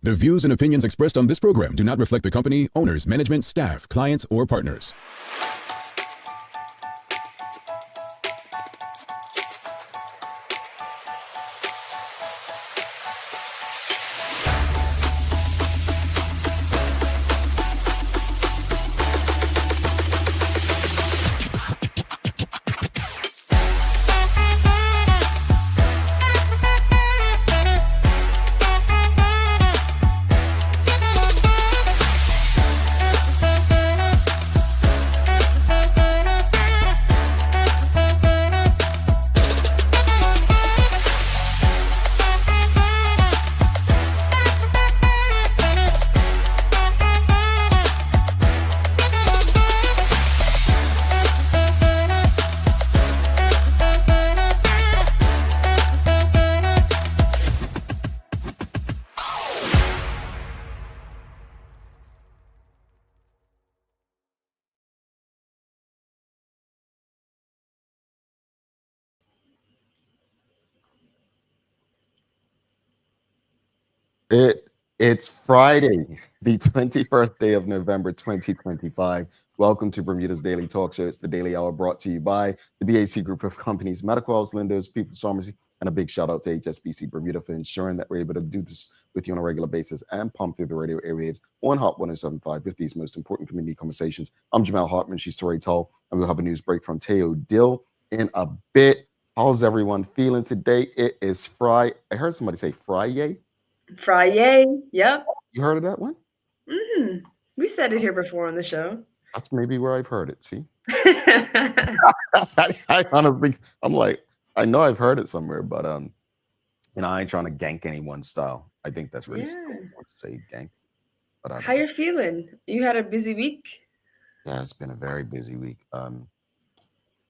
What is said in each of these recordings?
The views and opinions expressed on this program do not reflect the company, owners, management, staff, clients, or partners. It's Friday, the 21st day of November 2025. Welcome to Bermuda's Daily Talk Show. It's the Daily Hour brought to you by the BAC Group of Companies, Medical House Lenders, People's Pharmacy, and a big shout out to HSBC Bermuda for ensuring that we're able to do this with you on a regular basis and pump through the radio airwaves on Hot 107.5 with these most important community conversations. I'm Jamal Hartman, she's Tori Tull, and we'll have a news break from Teo Dill in a bit. How's everyone feeling today? It is Friday. I heard somebody say Friday. Friday, yep. You heard of that one? Mm-hmm. We said it here before on the show. That's maybe where I've heard it. See, I honestly, I'm like, I know I've heard it somewhere, but I ain't trying to gank anyone's style. I think that's really still to say gank. But how you feeling? You had a busy week? Yeah, it's been a very busy week.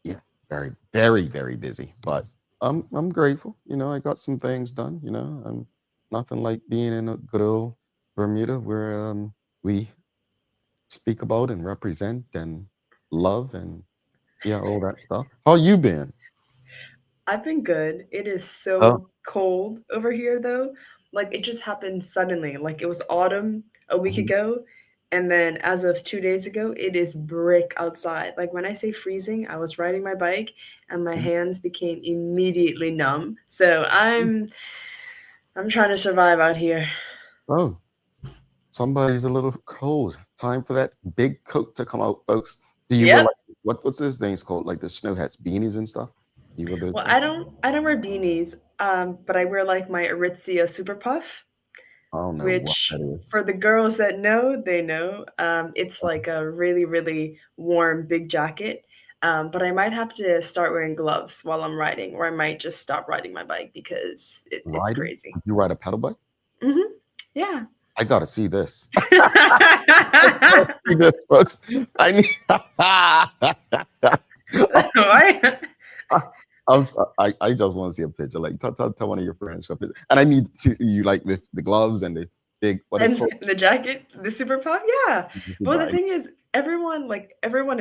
Yeah, very, very, very busy. But I'm grateful. You know, I got some things done. You know, nothing like being in a good old Bermuda where we speak about and represent and love and all that stuff. How you been? I've been good. It is so cold over here though. Like it just happened suddenly. Like it was autumn a week ago, and then as of 2 days ago, it is brick outside. Like when I say freezing, I was riding my bike and my hands became immediately numb. So I'm trying to survive out here. Oh, somebody's a little cold. Time for that big coat to come out, folks. Do you wear what's those things called? Like the snow hats, beanies and stuff? Well, I don't wear beanies, but I wear like my Aritzia Super Puff. I don't know Which what that is. for the girls that know, they know. It's like a really, really warm big jacket. But I might have to start wearing gloves while I'm riding, or I might just stop riding my bike because it's crazy. You ride a pedal bike? Mm-hmm. Yeah. I gotta see this. I see this, folks. I need. I'm sorry. I just want to see a picture. Like tell one of your friends, and I need you like with the gloves and the big the jacket, the super puff. Yeah. Well, the thing is, everyone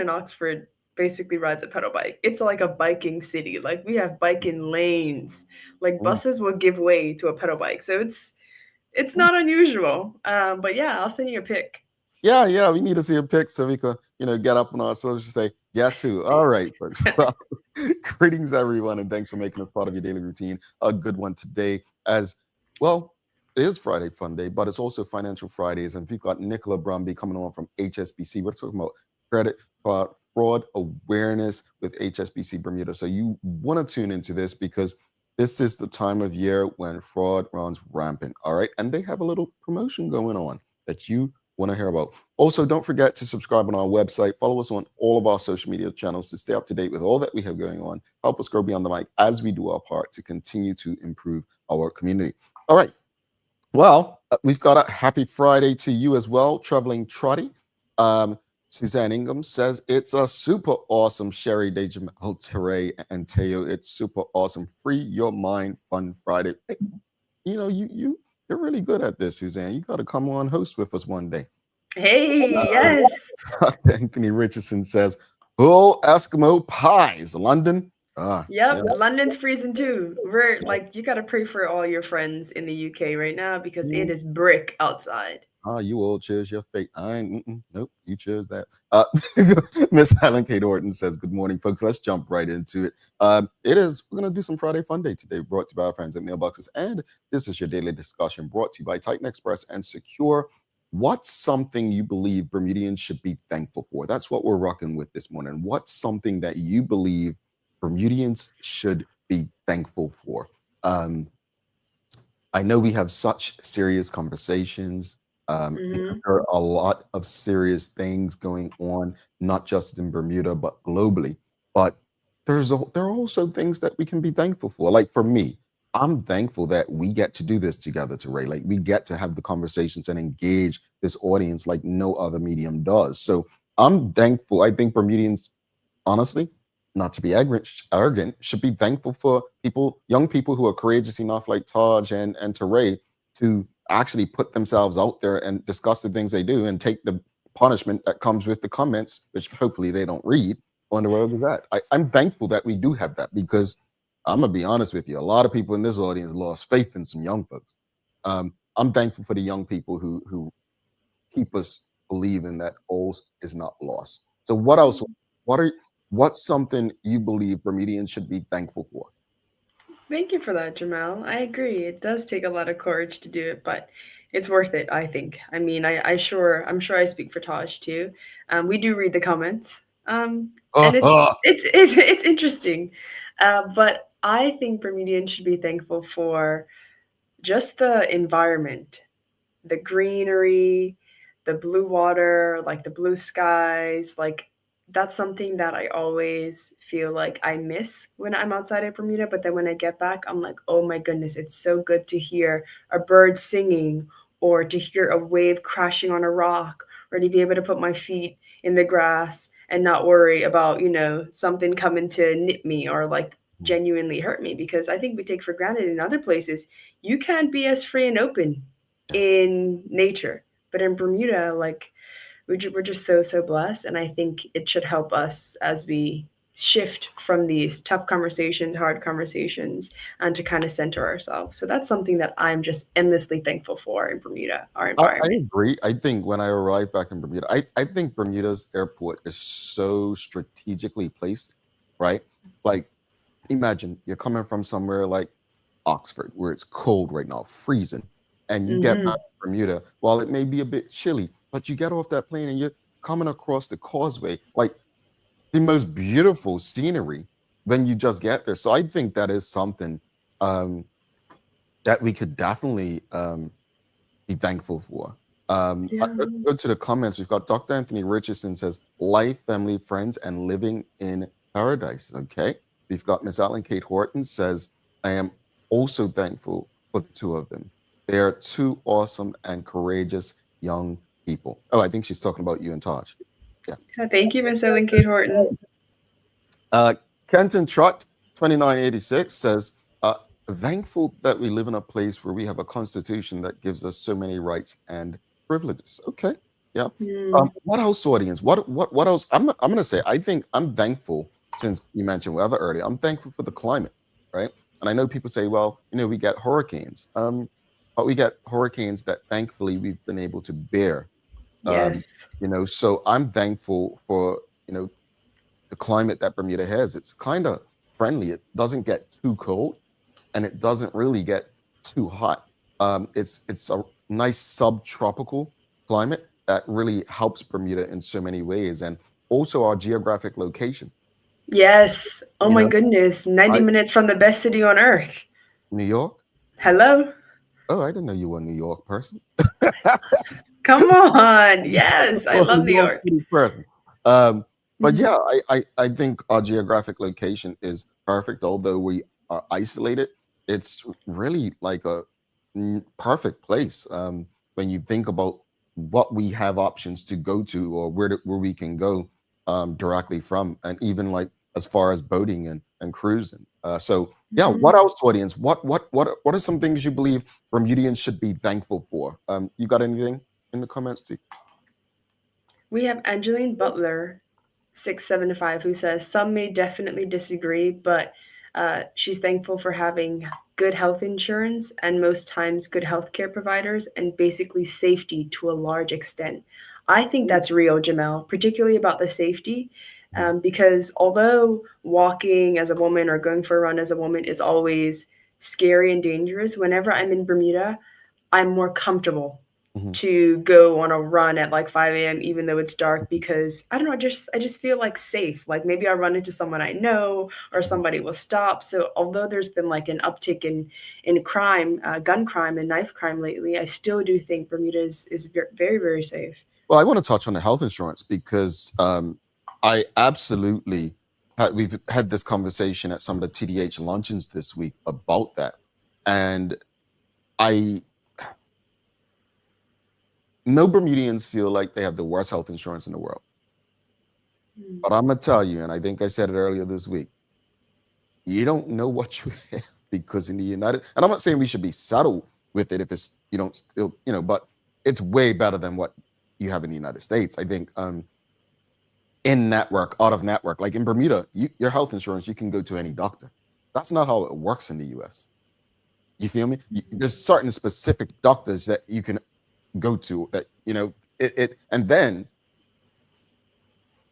in Oxford basically rides a pedal bike. It's like a biking city. Like we have biking lanes. Like buses will give way to a pedal bike. So it's not unusual. But yeah, I'll send you a pic. Yeah, we need to see a pic so we can, get up on our social and say, guess who? All right, folks. Well, greetings, everyone, and thanks for making us part of your daily routine. A good one today as well. It is Friday Fun Day, but it's also Financial Fridays, and we've got Nicola Bromby coming on from HSBC. We're talking about credit fraud awareness with HSBC Bermuda. So you want to tune into this because this is the time of year when fraud runs rampant, all right? And they have a little promotion going on that you want to hear about. Also, don't forget to subscribe on our website. Follow us on all of our social media channels to stay up to date with all that we have going on. Help us grow beyond the mic as we do our part to continue to improve our community. All right. Well, we've got a happy Friday to you as well, Traveling Trotty. Suzanne Ingham says it's a super awesome Sherry de Jamal Tere and Teo. It's super awesome. Free your mind, fun Friday. Hey, you're really good at this, Suzanne. You got to come on host with us one day. Hey, yes. Anthony Richardson says, "Bull Eskimo pies, London." Yep, Yeah. London's freezing too. We're like, you gotta pray for all your friends in the UK right now because it is brick outside. You all chose your fate. I ain't, nope, you chose that. Miss Helen Kate Horton says, "Good morning, folks. Let's jump right into it. We're going to do some Friday Fun Day today, brought to you by our friends at Mailboxes. And this is your daily discussion brought to you by Titan Express and Secure. What's something you believe Bermudians should be thankful for? That's what we're rocking with this morning. What's something that you believe Bermudians should be thankful for? I know we have such serious conversations. Hmm. There are a lot of serious things going on, not just in Bermuda, but globally. But there are also things that we can be thankful for. Like for me, I'm thankful that we get to do this together, Ray. Like we get to have the conversations and engage this audience like no other medium does. So I'm thankful. I think Bermudians, honestly, not to be arrogant, should be thankful for young people who are courageous enough, like Taj and Teray, to actually put themselves out there and discuss the things they do and take the punishment that comes with the comments, which hopefully they don't read on the road to that. I'm thankful that we do have that because I'm gonna be honest with you, a lot of people in this audience lost faith in some young folks. I'm thankful for the young people who keep us believing that all is not lost. So what else? What are what's something you believe Bermudians should be thankful for? Thank you for that, Jamal. I agree. It does take a lot of courage to do it, but it's worth it, I think. I mean, I'm sure I speak for Taj too. We do read the comments, and it's interesting. But I think Bermudians should be thankful for just the environment, the greenery, the blue water, like the blue skies, like that's something that I always feel like I miss when I'm outside of Bermuda. But then when I get back, I'm like, oh my goodness, it's so good to hear a bird singing or to hear a wave crashing on a rock or to be able to put my feet in the grass and not worry about, something coming to nip me or like genuinely hurt me because I think we take for granted in other places you can't be as free and open in nature. But in Bermuda, like we're just so blessed, and I think it should help us as we shift from these tough conversations, hard conversations, and to kind of center ourselves. So that's something that I'm just endlessly thankful for in Bermuda, our I environment. agree. I think when I arrived back in Bermuda, I think Bermuda's airport is so strategically placed, right? Like, imagine you're coming from somewhere like Oxford, where it's cold right now, freezing, and you get back Hmm. to Bermuda, while it may be a bit chilly, but you get off that plane and you're coming across the causeway, like the most beautiful scenery when you just get there. So I think that is something um, that we could definitely be thankful for. Yeah. Let's go to the comments. We've got Dr. Anthony Richardson says, life, family, friends, and living in paradise. Okay. We've got Miss Alan Kate Horton says, I am also thankful for the two of them. They are two awesome and courageous young people. Oh, I think she's talking about you and Taj. Yeah. Thank you, Miss Ellen Kate Horton. Uh, Kenton Trot 2986 says, thankful that we live in a place where we have a constitution that gives us so many rights and privileges. Okay. Yeah. Mm, What else, audience? What else? I'm gonna say, I think I'm thankful, since you mentioned weather earlier, I'm thankful for the climate, right? And I know people say, well, we get hurricanes. But we get hurricanes that thankfully we've been able to bear. Um, yes. so I'm thankful for, the climate that Bermuda has. It's kind of friendly. It doesn't get too cold and it doesn't really get too hot. It's a nice subtropical climate that really helps Bermuda in so many ways, and also our geographic location. Yes. Oh You my know, goodness. 90 I minutes from the best city on earth. New York. Hello? Oh, I didn't know you were a New York person. Come on. Yes. I Well, love New New York York. City person. Um, but Mhm. yeah, I think our geographic location is perfect. Although we are isolated, it's really like a perfect place. When you think about what we have options to go to, or where we can go directly from, and even like as far as boating and cruising. So yeah, what Mhm. else, audience? What are some things you believe Bermudians should be thankful for? You got anything in the comments too? We have Angeline Butler 675, who says some may definitely disagree, but she's thankful for having good health insurance and most times good healthcare providers and basically safety to a large extent. I think that's real, Jamel, particularly about the safety. Because although walking as a woman or going for a run as a woman is always scary and dangerous, whenever I'm in Bermuda, I'm more comfortable Mhm. to go on a run at like 5 a.m. even though it's dark because I don't know, I just feel like safe. Like maybe I'll run into someone I know or somebody will stop. So although there's been like an uptick in crime, gun crime and knife crime lately, I still do think Bermuda is very, very safe. Well, I want to touch on the health insurance because I absolutely we've had this conversation at some of the TDH luncheons this week about that, and I no Bermudians feel like they have the worst health insurance in the world. Mm. But I'm gonna tell you, and I think I said it earlier this week, you don't know what you have because in the United, and I'm not saying we should be settled with it if it's you don't still, but it's way better than what you have in the United States. I think in network, out of network, like in Bermuda, your health insurance, you can go to any doctor. That's not how it works in the US. You feel me? There's certain specific doctors that you can go to that, and then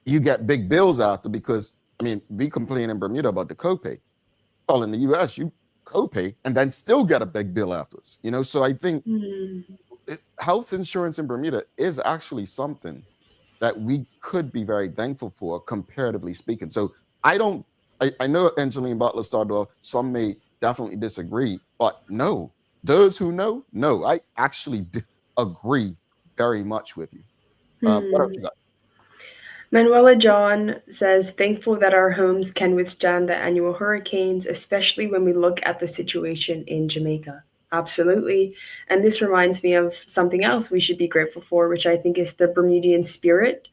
you get big bills after because I mean, we complain in Bermuda about the copay. Well, in the US, you copay and then still get a big bill afterwards. So I think Mm. health insurance in Bermuda is actually something that we could be very thankful for, comparatively speaking. So I know Angeline Butler started off, some may definitely disagree, but no, those who know, no, I actually agree very much with you. What else Hmm. you got? Manuela John says, thankful that our homes can withstand the annual hurricanes, especially when we look at the situation in Jamaica. Absolutely. And this reminds me of something else we should be grateful for, which I think is the Bermudian spirit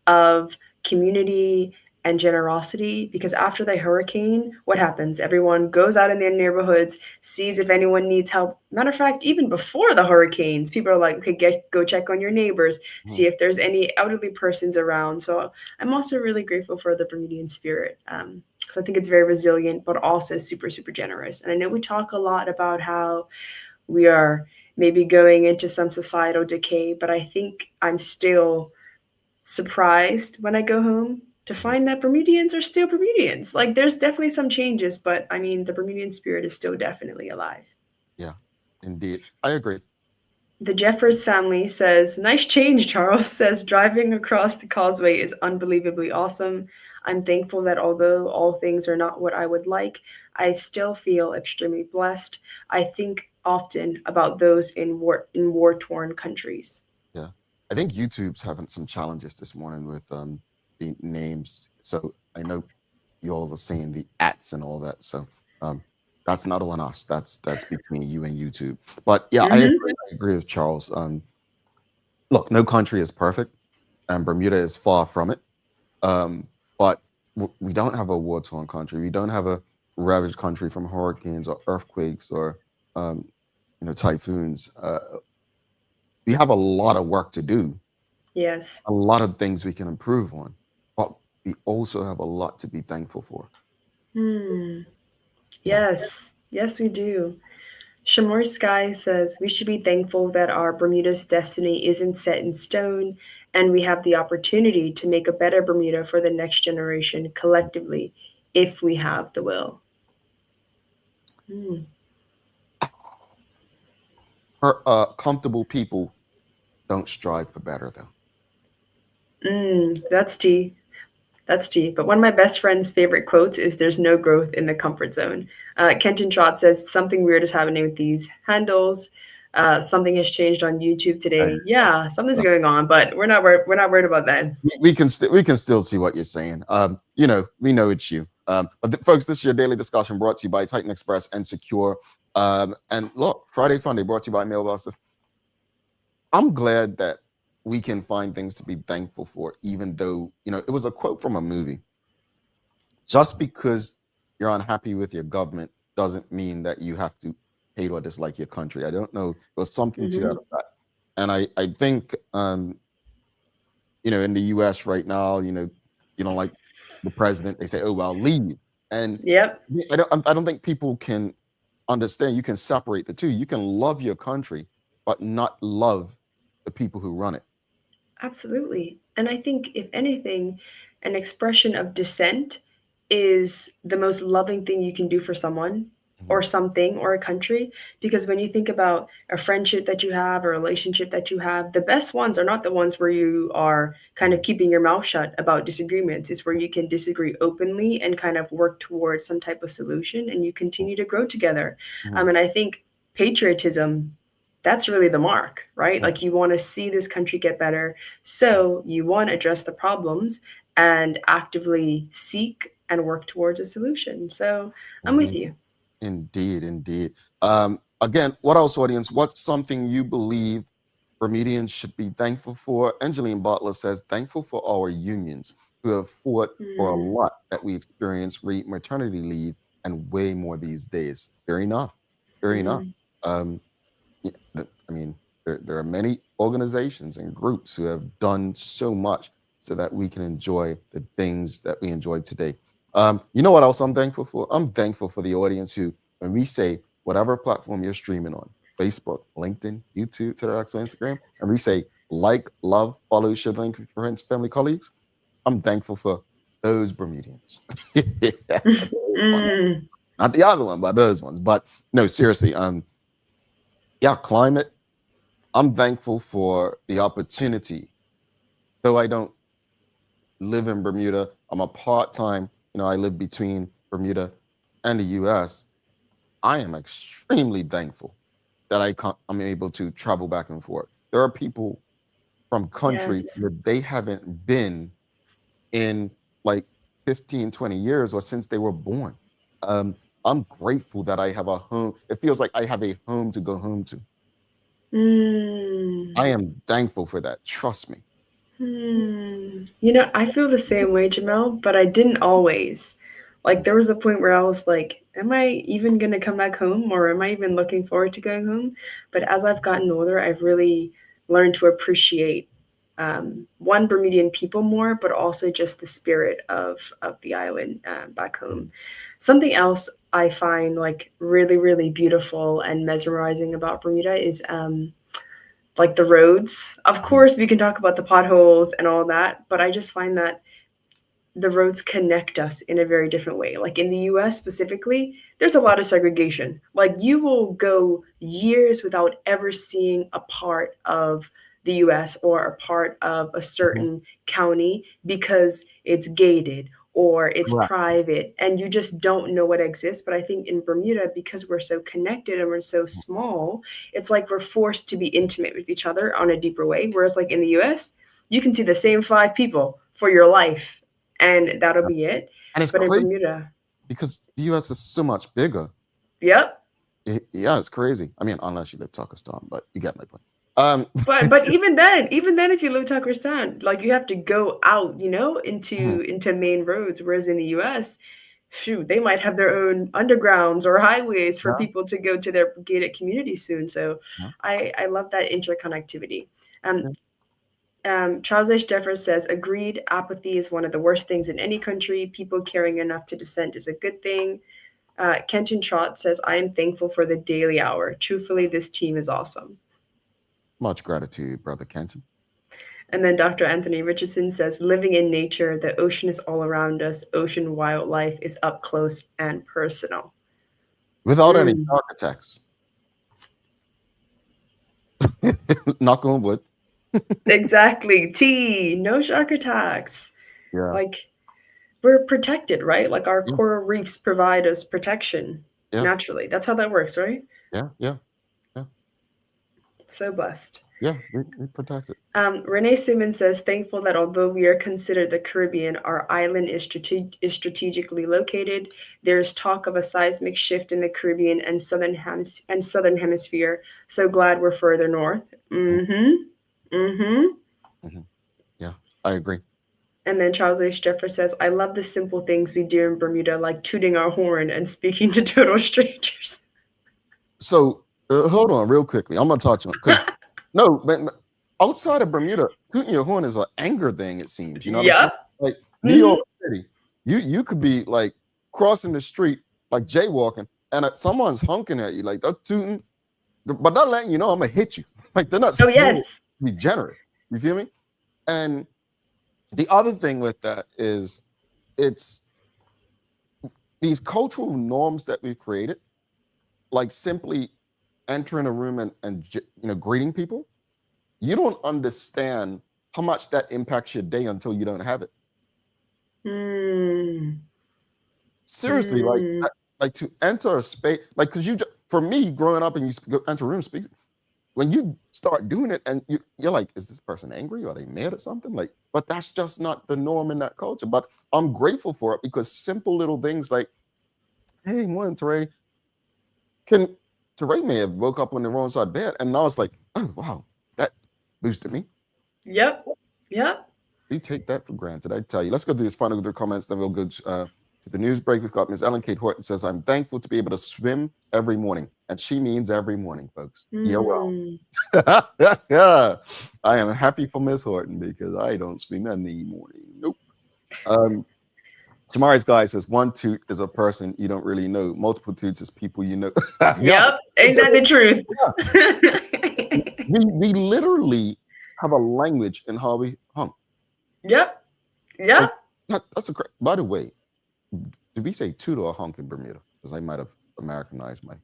of community and generosity. Because after the hurricane, what happens? Everyone goes out in their neighborhoods, sees if anyone needs help. Matter of fact, even before the hurricanes, people are like, okay, go check on your neighbors, see Mhm. if there's any elderly persons around. So I'm also really grateful for the Bermudian spirit. Because I think it's very resilient, but also super, super generous. And I know we talk a lot about how we are maybe going into some societal decay, but I think I'm still surprised when I go home to Mhm. find that Bermudians are still Bermudians. Like there's definitely some changes, but I mean the Bermudian spirit is still definitely alive. Yeah, indeed. I agree. The Jeffers family says, nice change, Charles says, driving across the causeway is unbelievably awesome. I'm thankful that although all things are not what I would like, I still feel extremely blessed. I think often about those in war torn countries. Yeah. I think YouTube's having some challenges this morning with the names. So I know you all are seeing the ats and all that. So um that's not on us. That's between you and YouTube. But yeah, I Hmm. agree. I agree with Charles. Look, no country is perfect, and Bermuda is far from it. But we don't have a war-torn country. We don't have a ravaged country from hurricanes or earthquakes or um, typhoons. We have a lot of work to do, Yes. a lot of things we can improve on, but we also have a lot to be thankful for. Hmm. Yeah. Yes. Yes, we do. Shamor Sky says we should be thankful that our Bermuda's destiny isn't set in stone and we have the opportunity to make a better Bermuda for the next generation collectively if we have the will. Mm. Comfortable people don't strive for better, though. That's tea. That's tea. But one of my best friend's favorite quotes is there's no growth in the comfort zone. Kenton Trott says something weird is happening with these handles. Something has changed on YouTube today. Yeah, something's going on, but we're not worried about that. We can still see what you're saying. We know it's you. Folks, this is your daily discussion brought to you by Titan Express and Secure. And look, Friday Funday brought to you by Mailbusters. I'm glad that we can find things to be thankful for, even though it was a quote from a movie. Just because you're unhappy with your government doesn't mean that you have to hate or dislike your country. I don't know. There was something to that Hmm. effect. And I think in the US right now, you don't like the president, they say, oh, well, leave. And Yep. I don't think people can understand. You can separate the two. You can love your country, but not love the people who run it. Absolutely. And I think, if anything, an expression of dissent is the most loving thing you can do for someone or something or a country. Because when you think about a friendship that you have, a relationship that you have, the best ones are not the ones where you are kind of keeping your mouth shut about disagreements. It's where you can disagree openly and kind of work towards some type of solution and you continue to grow together. And I think patriotism, that's really the mark, right? Like, you want to see this country get better. So you want to address the problems and actively seek and work towards a solution. So I'm with you. Indeed, indeed. Again, what else, audience? What's something you believe Bermudians should be thankful for? Angeline Butler says, thankful for our unions who have fought for a lot that we experience, read maternity leave, and way more these days. Fair enough. Fair enough. I mean, there are many organizations and groups who have done so much so that we can enjoy the things that we enjoy today. You know what else I'm thankful for? I'm thankful for the audience who, when we say whatever platform you're streaming on, Facebook, LinkedIn, YouTube, Twitter, X, Instagram, and we say like, love, follow, share the link with friends, family, colleagues, I'm thankful for those Bermudians. Not the other one, but those ones. But no, seriously, yeah, climate. I'm thankful for the opportunity. Though I don't live in Bermuda, I'm a part-time, I live between Bermuda and the US. I am extremely thankful that I'm able to travel back and forth. There are people from countries that they haven't been in like 15, 20 years or since they were born. I'm grateful that I have a home. It feels like I have a home to go home to. I am thankful for that. Trust me. I feel the same way, Jamel, but I didn't always. Like, there was a point where I was like, am I even going to come back home, or am I even looking forward to going home? But as I've gotten older, I've really learned to appreciate one, Bermudian people more, but also just the spirit of the island back home. Something else I find like really, really beautiful and mesmerizing about Bermuda is like the roads. Of course, we can talk about the potholes and all that, but I just find that the roads connect us in a very different way. Like in the US specifically, there's a lot of segregation. Like, you will go years without ever seeing a part of the US or a part of a certain county because it's gated or it's private and you just don't know what exists. But I think in Bermuda, because we're so connected and we're so small, it's like we're forced to be intimate with each other on a deeper way. Whereas like in the US, you can see the same 5 people for your life and that'll be it. And it's but crazy in Bermuda, because the US is so much bigger. Yep. Yeah, it's crazy. I mean, unless you live Turkestan, but you get my point. But even then, if you live Turkestan, like, you have to go out, into main roads. Whereas in the US, shoot, they might have their own undergrounds or highways for people to go to their gated communities soon. So I love that interconnectivity. Charles H. Jeffers says, agreed, apathy is one of the worst things in any country. People caring enough to dissent is a good thing. Kenton Trott says, I am thankful for the daily hour. Truthfully, this team is awesome. Much gratitude, Brother Kenton. And then Dr. Anthony Richardson says, living in nature, the ocean is all around us. Ocean wildlife is up close and personal. Without any shark attacks. Knock on wood. Exactly. No shark attacks. Yeah. Like, we're protected, right? Like, our coral reefs provide us protection naturally. That's how that works, right? Yeah. So blessed. Yeah, we protect it. Renee Simmons says, thankful that although we are considered the Caribbean, our island is strategically located. There's talk of a seismic shift in the Caribbean and southern hemisphere. So glad we're further north. Yeah, I agree. And then Charles H. Jeffers says, I love the simple things we do in Bermuda, like tooting our horn and speaking to total strangers. So hold on real quickly. I'm going to touch on it. No, but outside of Bermuda, tooting your horn is an anger thing, it seems. You know what I'm saying? Like, New York City, you could be like crossing the street, like jaywalking, and someone's honking at you, like they're tooting, but they're letting you know I'm gonna hit you. Like they're not Oh doing it yes. to be generous. You feel me? And the other thing with that is it's these cultural norms that we've created, like simply entering a room and greeting people. You don't understand how much that impacts your day until you don't have it. Seriously, like to enter a space, like because for me growing up and you go enter a room speaks. When you start doing it and you're like, is this person angry? Are they mad at something? Like, but that's just not the norm in that culture. But I'm grateful for it because simple little things like, hey, morning, Teray. Teray may have woke up on the wrong side of bed, and now it's like, oh wow, that boosted me. Yep. We take that for granted, I tell you. Let's go through these final comments, then we'll go to the news break. We've got Ms. Ellen Kate Horton says, I'm thankful to be able to swim every morning. And she means every morning, folks. Yeah, well. Yeah. I am happy for Ms. Horton because I don't swim any morning. Nope. Tamari's guy says, one toot is a person you don't really know. Multiple toots is people you know. Yep. Ain't that the truth? we literally have a language in how we honk. Yep. Like, that's by the way, did we say toot or honk in Bermuda? Because I might have Americanized my.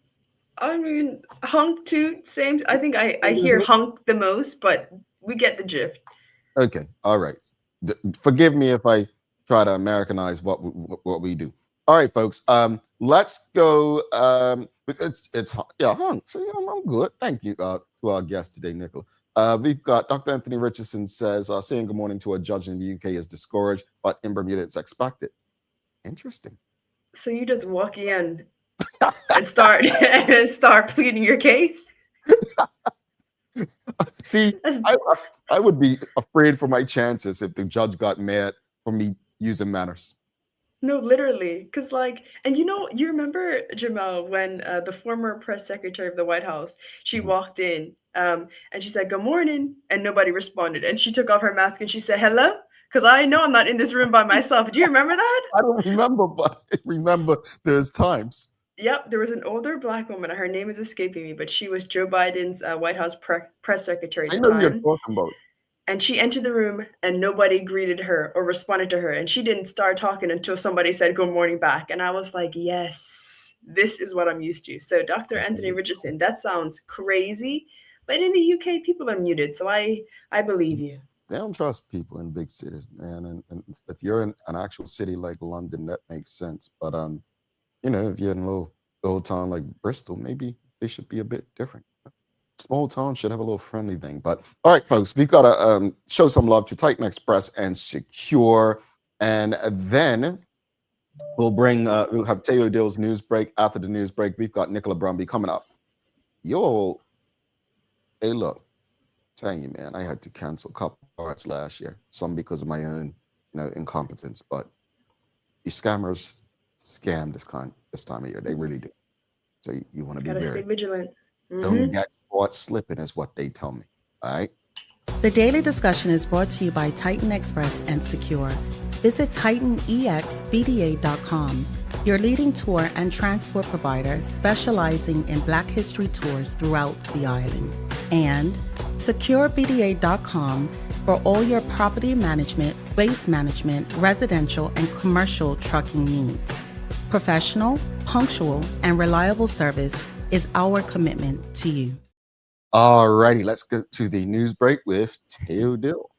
I mean, honk, toot, same. I think I hear honk the most, but we get the gist. Okay, all right. Forgive me if I try to Americanize what we do. All right, folks. Let's go. It's honk. So I'm good. Thank you to our guest today, Nicola. We've got Dr. Anthony Richardson says, saying good morning to a judge in the UK is discouraged, but in Bermuda it's expected. Interesting. So you just walk in and start pleading your case? See, I would be afraid for my chances if the judge got mad for me using manners. No, literally. Because and you remember, Jamal, when the former press secretary of the White House, she walked in and she said, good morning, and nobody responded. And she took off her mask and she said, hello? Because I know I'm not in this room by myself. Do you remember that? I don't remember, but I remember there's times. Yep, there was an older Black woman. Her name is escaping me, but she was Joe Biden's White House press secretary. I know what you're talking about. And she entered the room and nobody greeted her or responded to her. And she didn't start talking until somebody said, good morning back. And I was like, yes, this is what I'm used to. So Dr. Anthony Richardson, that sounds crazy. But in the UK, people are muted. So I believe you. They don't trust people in big cities, man. And if you're in an actual city like London, that makes sense. But, if you're in a little town like Bristol, maybe they should be a bit different. Small town should have a little friendly thing. But all right, folks, we've got to show some love to Titan Express and Secure. And then we'll have Teo Dill's news break. After the news break, we've got Nicola Bromby coming up. Hey, look, telling you, man, I had to cancel a couple of parts last year. Some because of my own, incompetence. But these scammers scam this time of year. They really do. So you want to be very vigilant. Don't get caught slipping is what they tell me. All right. The daily discussion is brought to you by Titan Express and Secure. Visit TitanEXBDA.com, your leading tour and transport provider specializing in Black History tours throughout the island. And SecureBDA.com for all your property management, waste management, residential, and commercial trucking needs. Professional, punctual, and reliable service is our commitment to you. All righty, let's go to the news break with Teo Dill.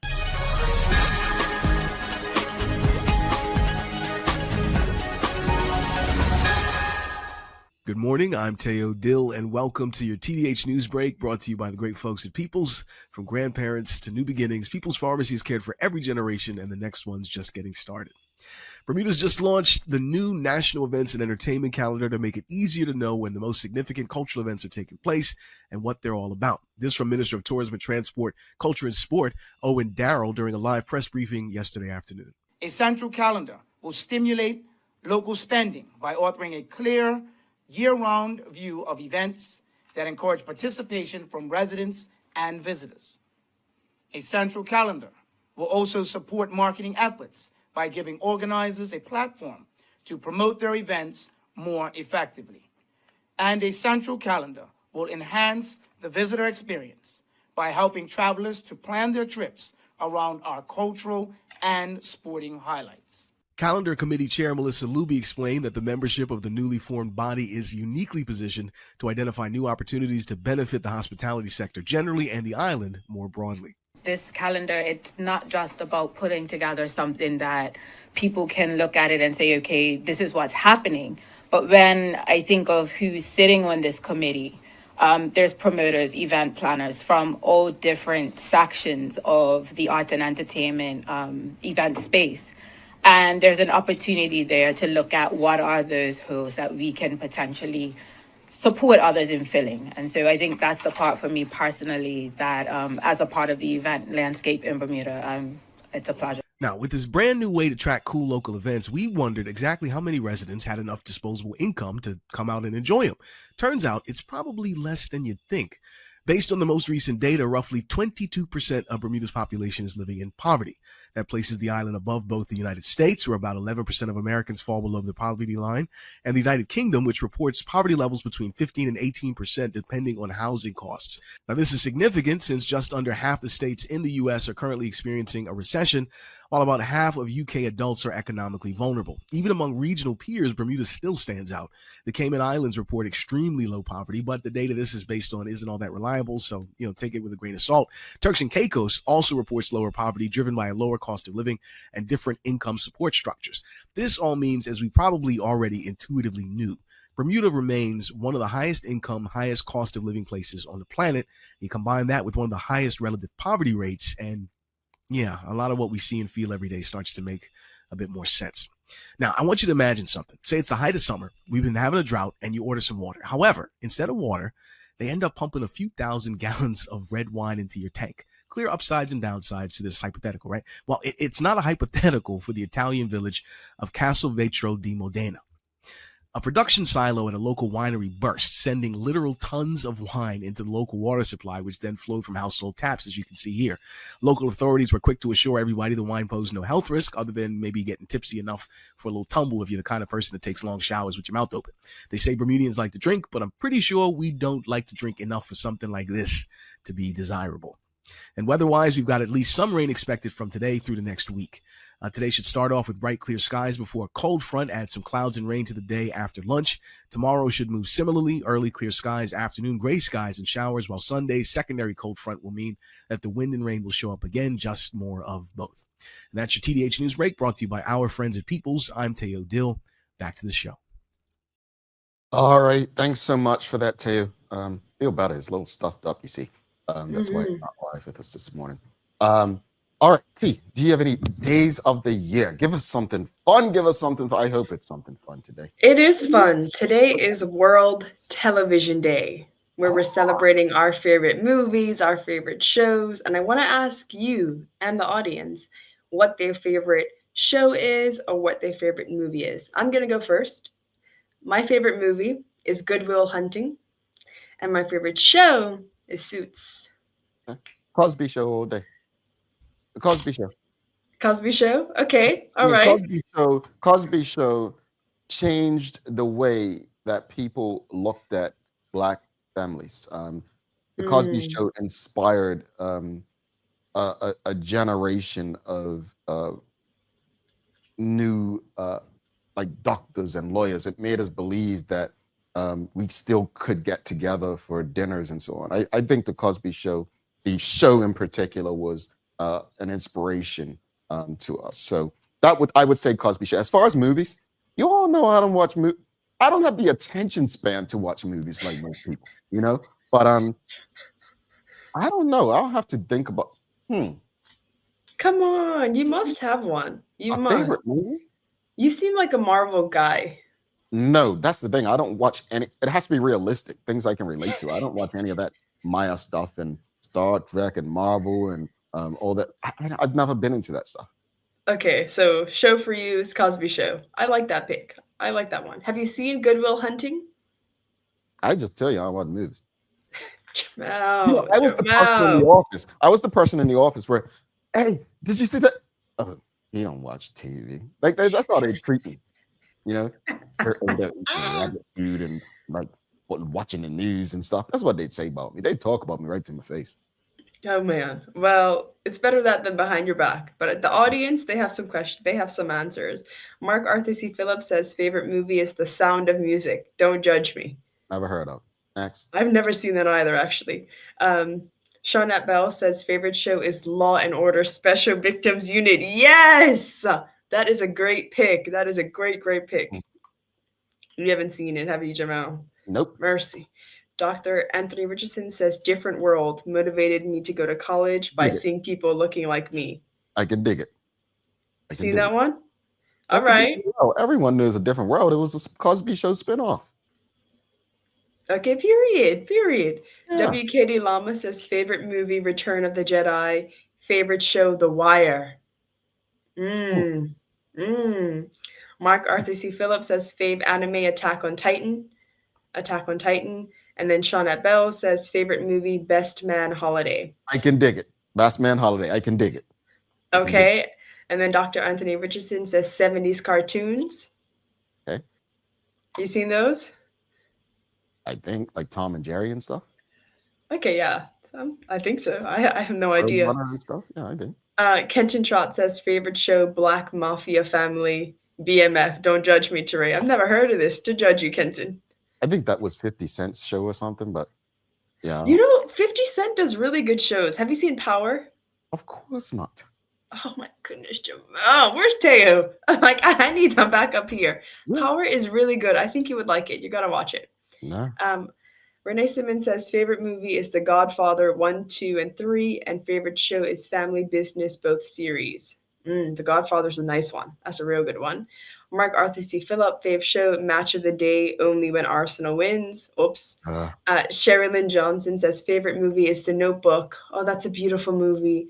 Good morning, I'm Teo Dill, and welcome to your TDH News Break, brought to you by the great folks at Peoples. From grandparents to new beginnings, Peoples Pharmacy has cared for every generation, and the next one's just getting started. Bermuda's just launched the new National Events and Entertainment Calendar to make it easier to know when the most significant cultural events are taking place and what they're all about. This from Minister of Tourism and Transport, Culture and Sport, Owen Darrell, during a live press briefing yesterday afternoon. A central calendar will stimulate local spending by offering a clear, year-round view of events that encourage participation from residents and visitors. A central calendar will also support marketing efforts by giving organizers a platform to promote their events more effectively. And a central calendar will enhance the visitor experience by helping travelers to plan their trips around our cultural and sporting highlights. Calendar Committee Chair Melissa Luby explained that the membership of the newly formed body is uniquely positioned to identify new opportunities to benefit the hospitality sector generally and the island more broadly. This calendar, it's not just about putting together something that people can look at it and say, okay, this is what's happening. But when I think of who's sitting on this committee, there's promoters, event planners from all different sections of the arts and entertainment event space. And there's an opportunity there to look at what are those holes that we can potentially support others in filling. And so I think that's the part for me personally that as a part of the event landscape in Bermuda, it's a pleasure. Now, with this brand new way to track cool local events, we wondered exactly how many residents had enough disposable income to come out and enjoy them. Turns out it's probably less than you'd think. Based on the most recent data, roughly 22% of Bermuda's population is living in poverty. That places the island above both the United States, where about 11% of Americans fall below the poverty line, and the United Kingdom, which reports poverty levels between 15 and 18% depending on housing costs. Now, this is significant since just under half the states in the U.S. are currently experiencing a recession, while about half of UK adults are economically vulnerable. Even among regional peers, Bermuda still stands out. The Cayman Islands report extremely low poverty, but the data this is based on isn't all that reliable, so take it with a grain of salt. Turks and Caicos also reports lower poverty, driven by a lower cost of living and different income support structures. This all means, as we probably already intuitively knew, Bermuda remains one of the highest income, highest cost of living places on the planet. You combine that with one of the highest relative poverty rates, and yeah, a lot of what we see and feel every day starts to make a bit more sense. Now, I want you to imagine something. Say it's the height of summer, we've been having a drought, and you order some water. However, instead of water, they end up pumping a few thousand gallons of red wine into your tank. Clear upsides and downsides to this hypothetical, right? Well, it's not a hypothetical for the Italian village of Castelvetro di Modena. A production silo at a local winery burst, sending literal tons of wine into the local water supply, which then flowed from household taps, as you can see here. Local authorities were quick to assure everybody the wine posed no health risk, other than maybe getting tipsy enough for a little tumble if you're the kind of person that takes long showers with your mouth open. They say Bermudians like to drink, but I'm pretty sure we don't like to drink enough for something like this to be desirable. And weather-wise, we've got at least some rain expected from today through the next week. Today should start off with bright, clear skies before a cold front adds some clouds and rain to the day after lunch. Tomorrow should move similarly, early clear skies, afternoon gray skies and showers, while Sunday's secondary cold front will mean that the wind and rain will show up again, just more of both. And that's your TDH News Break, brought to you by our friends at Peoples. I'm Teo Dill. Back to the show. All right. Thanks so much for that, Teo. Feel better. It's a little stuffed up, you see. That's why it's not live with us this morning. All right, T, do you have any days of the year? Give us something fun. Give us something fun. I hope it's something fun today. It is fun. Today is World Television Day, where we're celebrating our favorite movies, our favorite shows. And I want to ask you and the audience what their favorite show is or what their favorite movie is. I'm going to go first. My favorite movie is Good Will Hunting. And my favorite show is Suits. Cosby Show all day. The Cosby Show. Cosby Show? Okay. All right. Cosby Show changed the way that people looked at Black families. The Cosby Show inspired a generation of new like doctors and lawyers. It made us believe that we still could get together for dinners and so on. I think the Cosby Show, the show in particular, was an inspiration to us. So I would say Cosby Show. As far as movies, you all know I don't watch movies. I don't have the attention span to watch movies like most people, But I don't know. I'll have to think about. Come on, you must have one. You must. Favorite movie? You seem like a Marvel guy. No, that's the thing. I don't watch any. It has to be realistic, things I can relate to. I don't watch any of that Maya stuff and Star Trek and Marvel and all that. I've never been into that stuff. Okay, so show for you is Cosby Show. I like that pick. I like that one. Have you seen Good Will Hunting? I just tell you, I watch movies. I was the person in the office. I was the person in the office where, hey, did you see that? he don't watch TV. Like that's how they treat me. You know, they're eating rabbit food and like watching the news and stuff. That's what they'd say about me. They'd talk about me right to my face. Oh man. Well, it's better that than behind your back. But at the audience, they have some questions. They have some answers. Mark Arthur C. Phillips says favorite movie is The Sound of Music. Don't judge me. Never heard of. Next. I've never seen that either, actually. Shawnette Bell says favorite show is Law and Order Special Victims Unit. Yes, that is a great pick. That is a great pick. You haven't seen it, have you, Jamal? Nope. Mercy. Dr. Anthony Richardson says different world motivated me to go to college by seeing people looking like me. I can dig it. See that one? All right. Everyone knows A Different World. It was a Cosby Show spinoff. Okay, period. Yeah. WKD Lama says favorite movie, Return of the Jedi. Favorite show, The Wire. Mark Arthur C. Phillips says fave anime, Attack on Titan. And then Shawnette Bell says favorite movie, Best Man Holiday. I can dig it. Best Man Holiday. I can dig it. Okay. And then Dr. Anthony Richardson says 70s cartoons. Okay. You seen those? I think like Tom and Jerry and stuff. Okay, yeah. I think so. I have no idea. And stuff. Yeah, I think. Kenton Trott says favorite show, Black Mafia Family, BMF. Don't judge me, Teray. I've never heard of this. To judge you, Kenton. I think that was 50 Cent's show or something, but yeah. You know, 50 Cent does really good shows. Have you seen Power? Of course not. Oh my goodness, Jamal. Where's Teo? Like, I need him back up here. Yeah. Power is really good. I think you would like it. You gotta watch it. No. Renee Simmons says favorite movie is The Godfather 1, 2, and 3, and favorite show is Family Business, both series. The Godfather's a nice one. That's a real good one. Mark Arthur C. Phillip, fave show, Match of the Day, only when Arsenal wins. Oops. Sherilyn Johnson says favorite movie is The Notebook. Oh, that's a beautiful movie.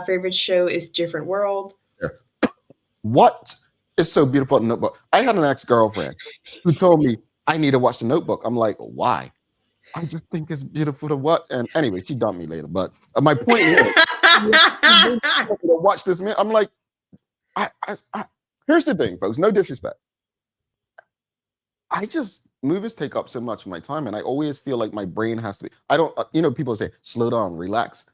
Favorite show is Different World. Yeah. What is so beautiful about The Notebook? I had an ex-girlfriend who told me I need to watch The Notebook. I'm like, why? I just think it's beautiful to what? And anyway, she dumped me later. But my point is, watch this man. I'm like, here's the thing, folks. No disrespect. Movies take up so much of my time, and I always feel like my brain has to be. I don't, people say slow down, relax.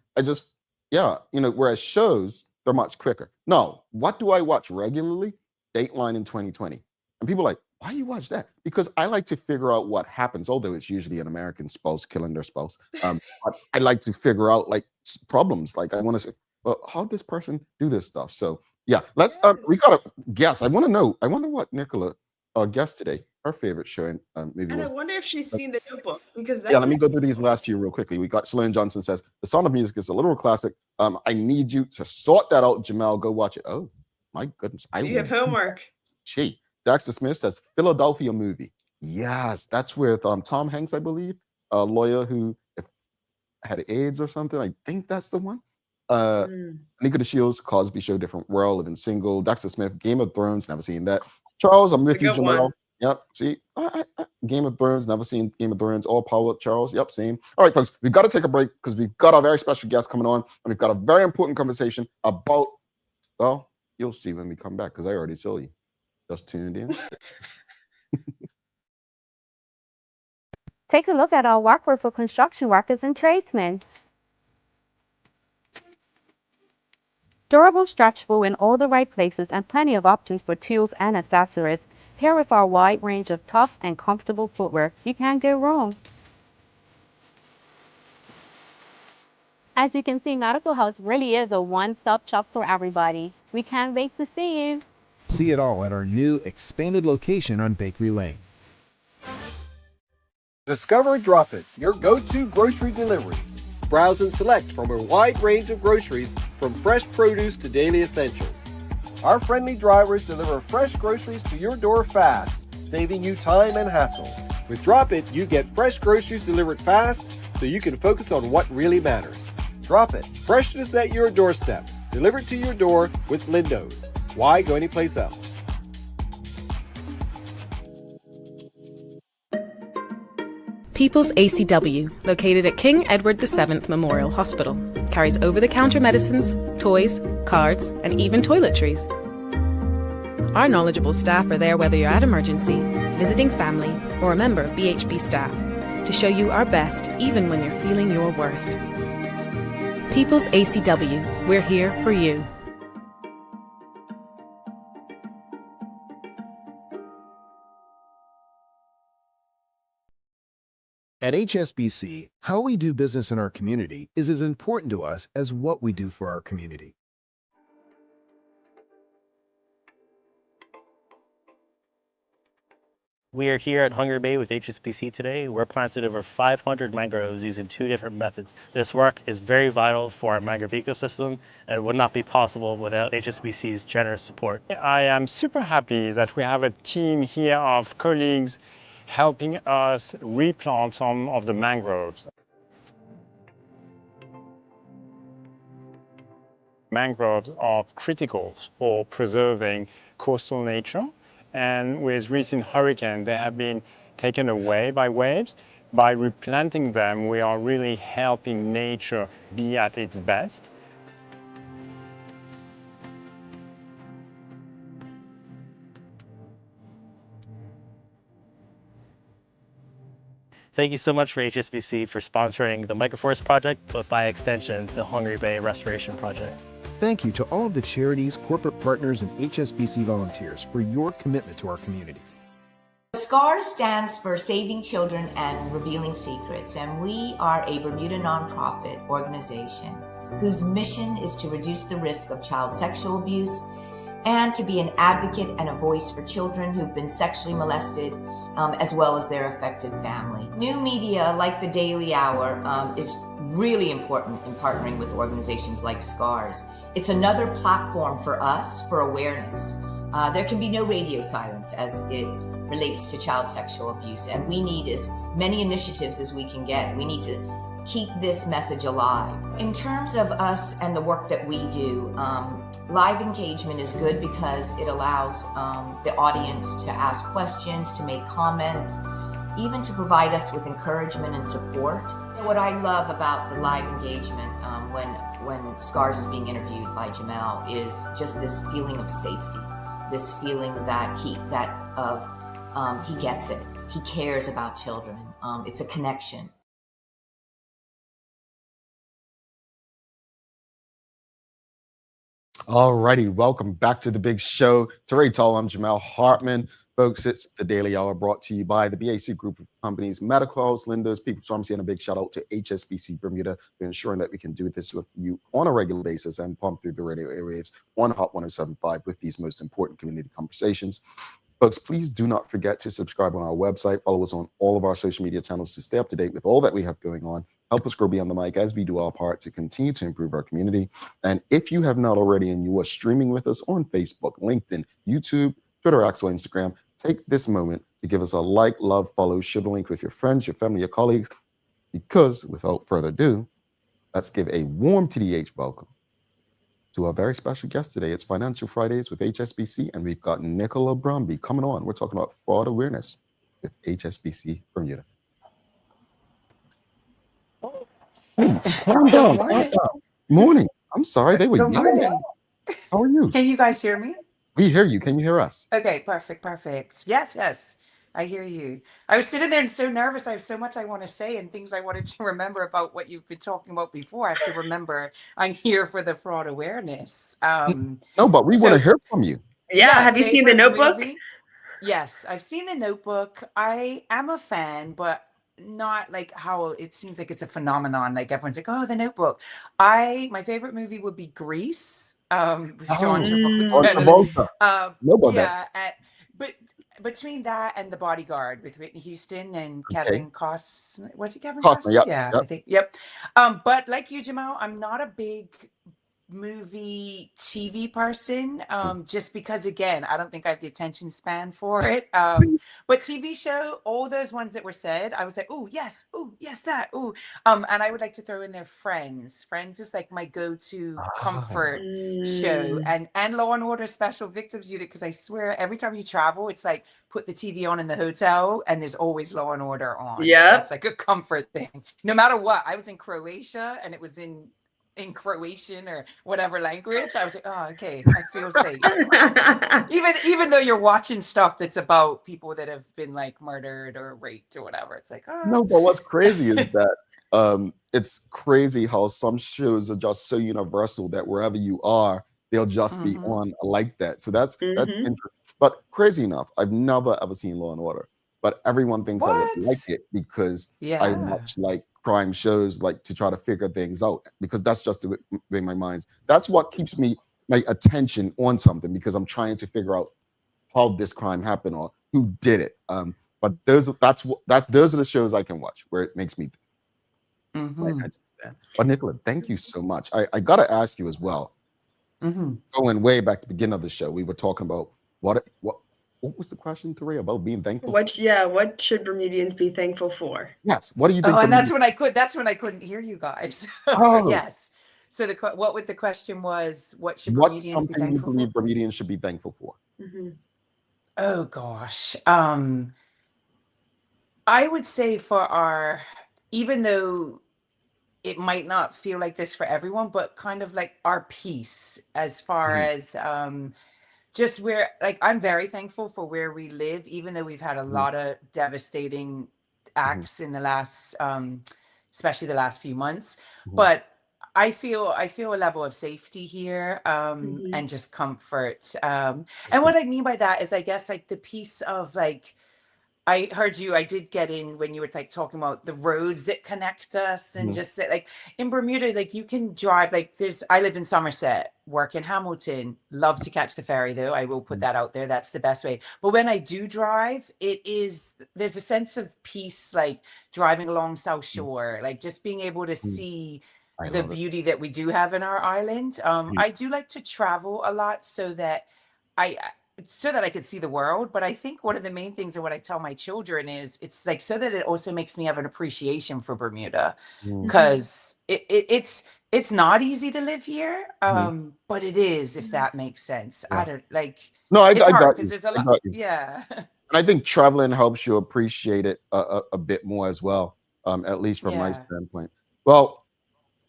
Whereas shows, they're much quicker. No, what do I watch regularly? Dateline in 2020, and people are like, why you watch that? Because I like to figure out what happens, although it's usually an American spouse killing their spouse. But I like to figure out like problems. Like I want to say, well, how did this person do this stuff? So yeah, let's we gotta guess. I want to know what Nicola guessed today. Her favorite show and movie was. I wonder if she's seen The Notebook because let me go through these last few real quickly. We got Sloan Johnson says The Sound of Music is a literal classic. I need you to sort that out, Jamal. Go watch it. Oh my goodness, you have homework. Dexter Smith says Philadelphia movie. Yes, that's with Tom Hanks, I believe, a lawyer who had AIDS or something. I think that's the one. Nicola Shields, Cosby Show, Different World, Living Single. Dexter Smith, Game of Thrones, never seen that. Charles, I'm with you, Jamal. Yep, see, Game of Thrones, never seen Game of Thrones. All Power, Charles. Yep, same. All right, folks, we've got to take a break because we've got our very special guest coming on, and we've got a very important conversation about. Well, you'll see when we come back because I already told you. Just tuned in. Take a look at our workforce for construction workers and tradesmen. Durable, stretchable in all the right places and plenty of options for tools and accessories. Here with our wide range of tough and comfortable footwear, you can't go wrong. As you can see, Medical House really is a one-stop shop for everybody. We can't wait to see you. See it all at our new expanded location on Bakery Lane. Discover Drop It, your go-to grocery delivery. Browse and select from a wide range of groceries, from fresh produce to daily essentials. Our friendly drivers deliver fresh groceries to your door fast, saving you time and hassle. With Drop It, you get fresh groceries delivered fast so you can focus on what really matters. Drop It, freshness at your doorstep, delivered to your door with Lindo's. Why go anyplace else? People's ACW, located at King Edward VII Memorial Hospital, carries over-the-counter medicines, toys, cards, and even toiletries. Our knowledgeable staff are there whether you're at emergency, visiting family, or a member of BHB staff, to show you our best even when you're feeling your worst. People's ACW, we're here for you. At HSBC, how we do business in our community is as important to us as what we do for our community. We are here at Hungry Bay with HSBC today. We're planted over 500 mangroves using 2 different methods. This work is very vital for our mangrove ecosystem and would not be possible without HSBC's generous support. I am super happy that we have a team here of colleagues helping us replant some of the mangroves. Mangroves are critical for preserving coastal nature, and with recent hurricanes they have been taken away by waves. By replanting them, we are really helping nature be at its best. Thank you so much for HSBC for sponsoring the Microforest Project, but by extension, the Hungry Bay Restoration Project. Thank you to all of the charities, corporate partners, and HSBC volunteers for your commitment to our community. SCARS stands for Saving Children and Revealing Secrets, and we are a Bermuda nonprofit organization whose mission is to reduce the risk of child sexual abuse and to be an advocate and a voice for children who've been sexually molested, as well as their affected family. New media like the Daily Hour is really important in partnering with organizations like SCARS. It's another platform for us for awareness. There can be no radio silence as it relates to child sexual abuse, and we need as many initiatives as we can get. We need to keep this message alive. In terms of us and the work that we do, live engagement is good because it allows the audience to ask questions, to make comments, even to provide us with encouragement and support. What I love about the live engagement when SCARS is being interviewed by Jamel is just this feeling of safety, this feeling that he gets it. He cares about children. It's a connection. All righty, welcome back to the big show. Teray Tall, I'm Jamel Hartman. Folks, it's the Daily Hour brought to you by the BAC Group of Companies, Medical House, Linda's, People's Pharmacy, and a big shout out to HSBC Bermuda for ensuring that we can do this with you on a regular basis and pump through the radio airwaves on Hot 107.5 with these most important community conversations. Folks, please do not forget to subscribe on our website. Follow us on all of our social media channels to stay up to date with all that we have going on. Help us grow beyond the mic as we do our part to continue to improve our community. And if you have not already and you are streaming with us on Facebook, LinkedIn, YouTube, Twitter, X, or Instagram, take this moment to give us a like, love, follow, share the link with your friends, your family, your colleagues, because without further ado, let's give a warm TDH welcome to our very special guest today. It's Financial Fridays with HSBC, and we've got Nicola Bromby coming on. We're talking about fraud awareness with HSBC Bermuda. Calm down. Morning. I'm sorry, they were Good morning. How are you? Can you guys hear me? We hear you. Can you hear us? Okay, perfect. Yes, I hear you. I was sitting there and so nervous. I have so much I want to say and things I wanted to remember about what you've been talking about before. I have to remember I'm here for the fraud awareness. No, but we want to hear from you. Yeah, have you seen The Notebook? Movie? Yes, I've seen The Notebook. I am a fan, but not like how it seems like it's a phenomenon. Like everyone's like, oh, The Notebook. My favorite movie would be Grease. With John Travolta. But between that and The Bodyguard with Whitney Houston and Kevin Costner, was it Kevin Costner? Yep. I think. Yep. But like you, Jamal, I'm not a big movie TV person, just because again I don't think I have the attention span for it, but TV show, all those ones that were said, I was like, oh yes, that, and I would like to throw in there Friends is like my go-to comfort show, and Law and Order Special Victims Unit, because I swear every time you travel it's like put the TV on in the hotel and there's always Law and Order on. Yeah, that's like a comfort thing no matter what. I was in Croatia and it was in in Croatian or whatever language. I was like, oh, okay, I feel safe. Even though you're watching stuff that's about people that have been like murdered or raped or whatever, it's like, oh. No, but what's crazy is that it's crazy how some shows are just so universal that wherever you are, they'll just be on like that. So that's interesting. But crazy enough, I've never ever seen Law and Order, but everyone thinks I would like it because I watch like crime shows, like to try to figure things out, because that's just the way my mind's. That's what keeps my attention on something, because I'm trying to figure out how this crime happened or who did it. But those are the shows I can watch where it makes me think. My attention span. But Nicola, thank you so much. I gotta ask you as well. Going way back to the beginning of the show, we were talking about what was the question, Tori, about being thankful? What should Bermudians be thankful for? Yes. What do you think? Oh, and that's when I couldn't hear you guys. Oh. Yes. So what the question was, what should What's Bermudians be something you thankful believe for? Bermudians should be thankful for? Oh gosh. I would say for even though it might not feel like this for everyone, but kind of like our peace, as far as just where, like, I'm very thankful for where we live, even though we've had a lot of devastating acts in the last, especially the last few months. But I feel a level of safety here, and just comfort. And what I mean by that is, I guess, like the piece of, like, I heard you, I did get in when you were like talking about the roads that connect us, and just that, like, in Bermuda, like, you can drive, like, I live in Somerset, work in Hamilton, love to catch the ferry though. I will put that out there. That's the best way. But when I do drive, there's a sense of peace, like driving along South Shore, like just being able to see the beauty that we do have in our island. I do like to travel a lot so that I could see the world. But I think one of the main things, and what I tell my children, is it's like so that it also makes me have an appreciation for Bermuda, because it's not easy to live here, but it is, if that makes sense. I don't like. No, it's I hard got because you. there's a lot. Yeah. And I think traveling helps you appreciate it a bit more as well, at least from my standpoint. Well,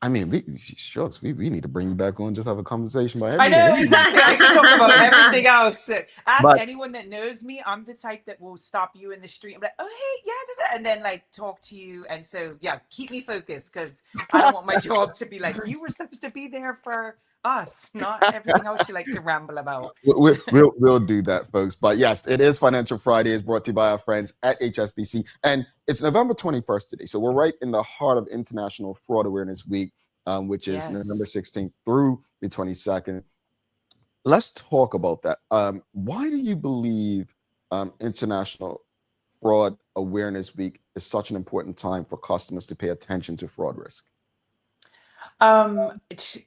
I mean, we need to bring you back on, just have a conversation about I everything. know, exactly. I can talk about everything else. Ask But- anyone that knows me. I'm the type that will stop you in the street and be like, oh, hey, yeah, da, da, and then like talk to you. And so, yeah, keep me focused, because I don't want my job to be like, you were supposed to be there for us, not everything else you like to ramble about. We'll do that, folks. But yes, it is Financial Friday. It's brought to you by our friends at HSBC. And it's November 21st today. So we're right in the heart of International Fraud Awareness Week, which is November 16th through the 22nd. Let's talk about that. Why do you believe International Fraud Awareness Week is such an important time for customers to pay attention to fraud risk?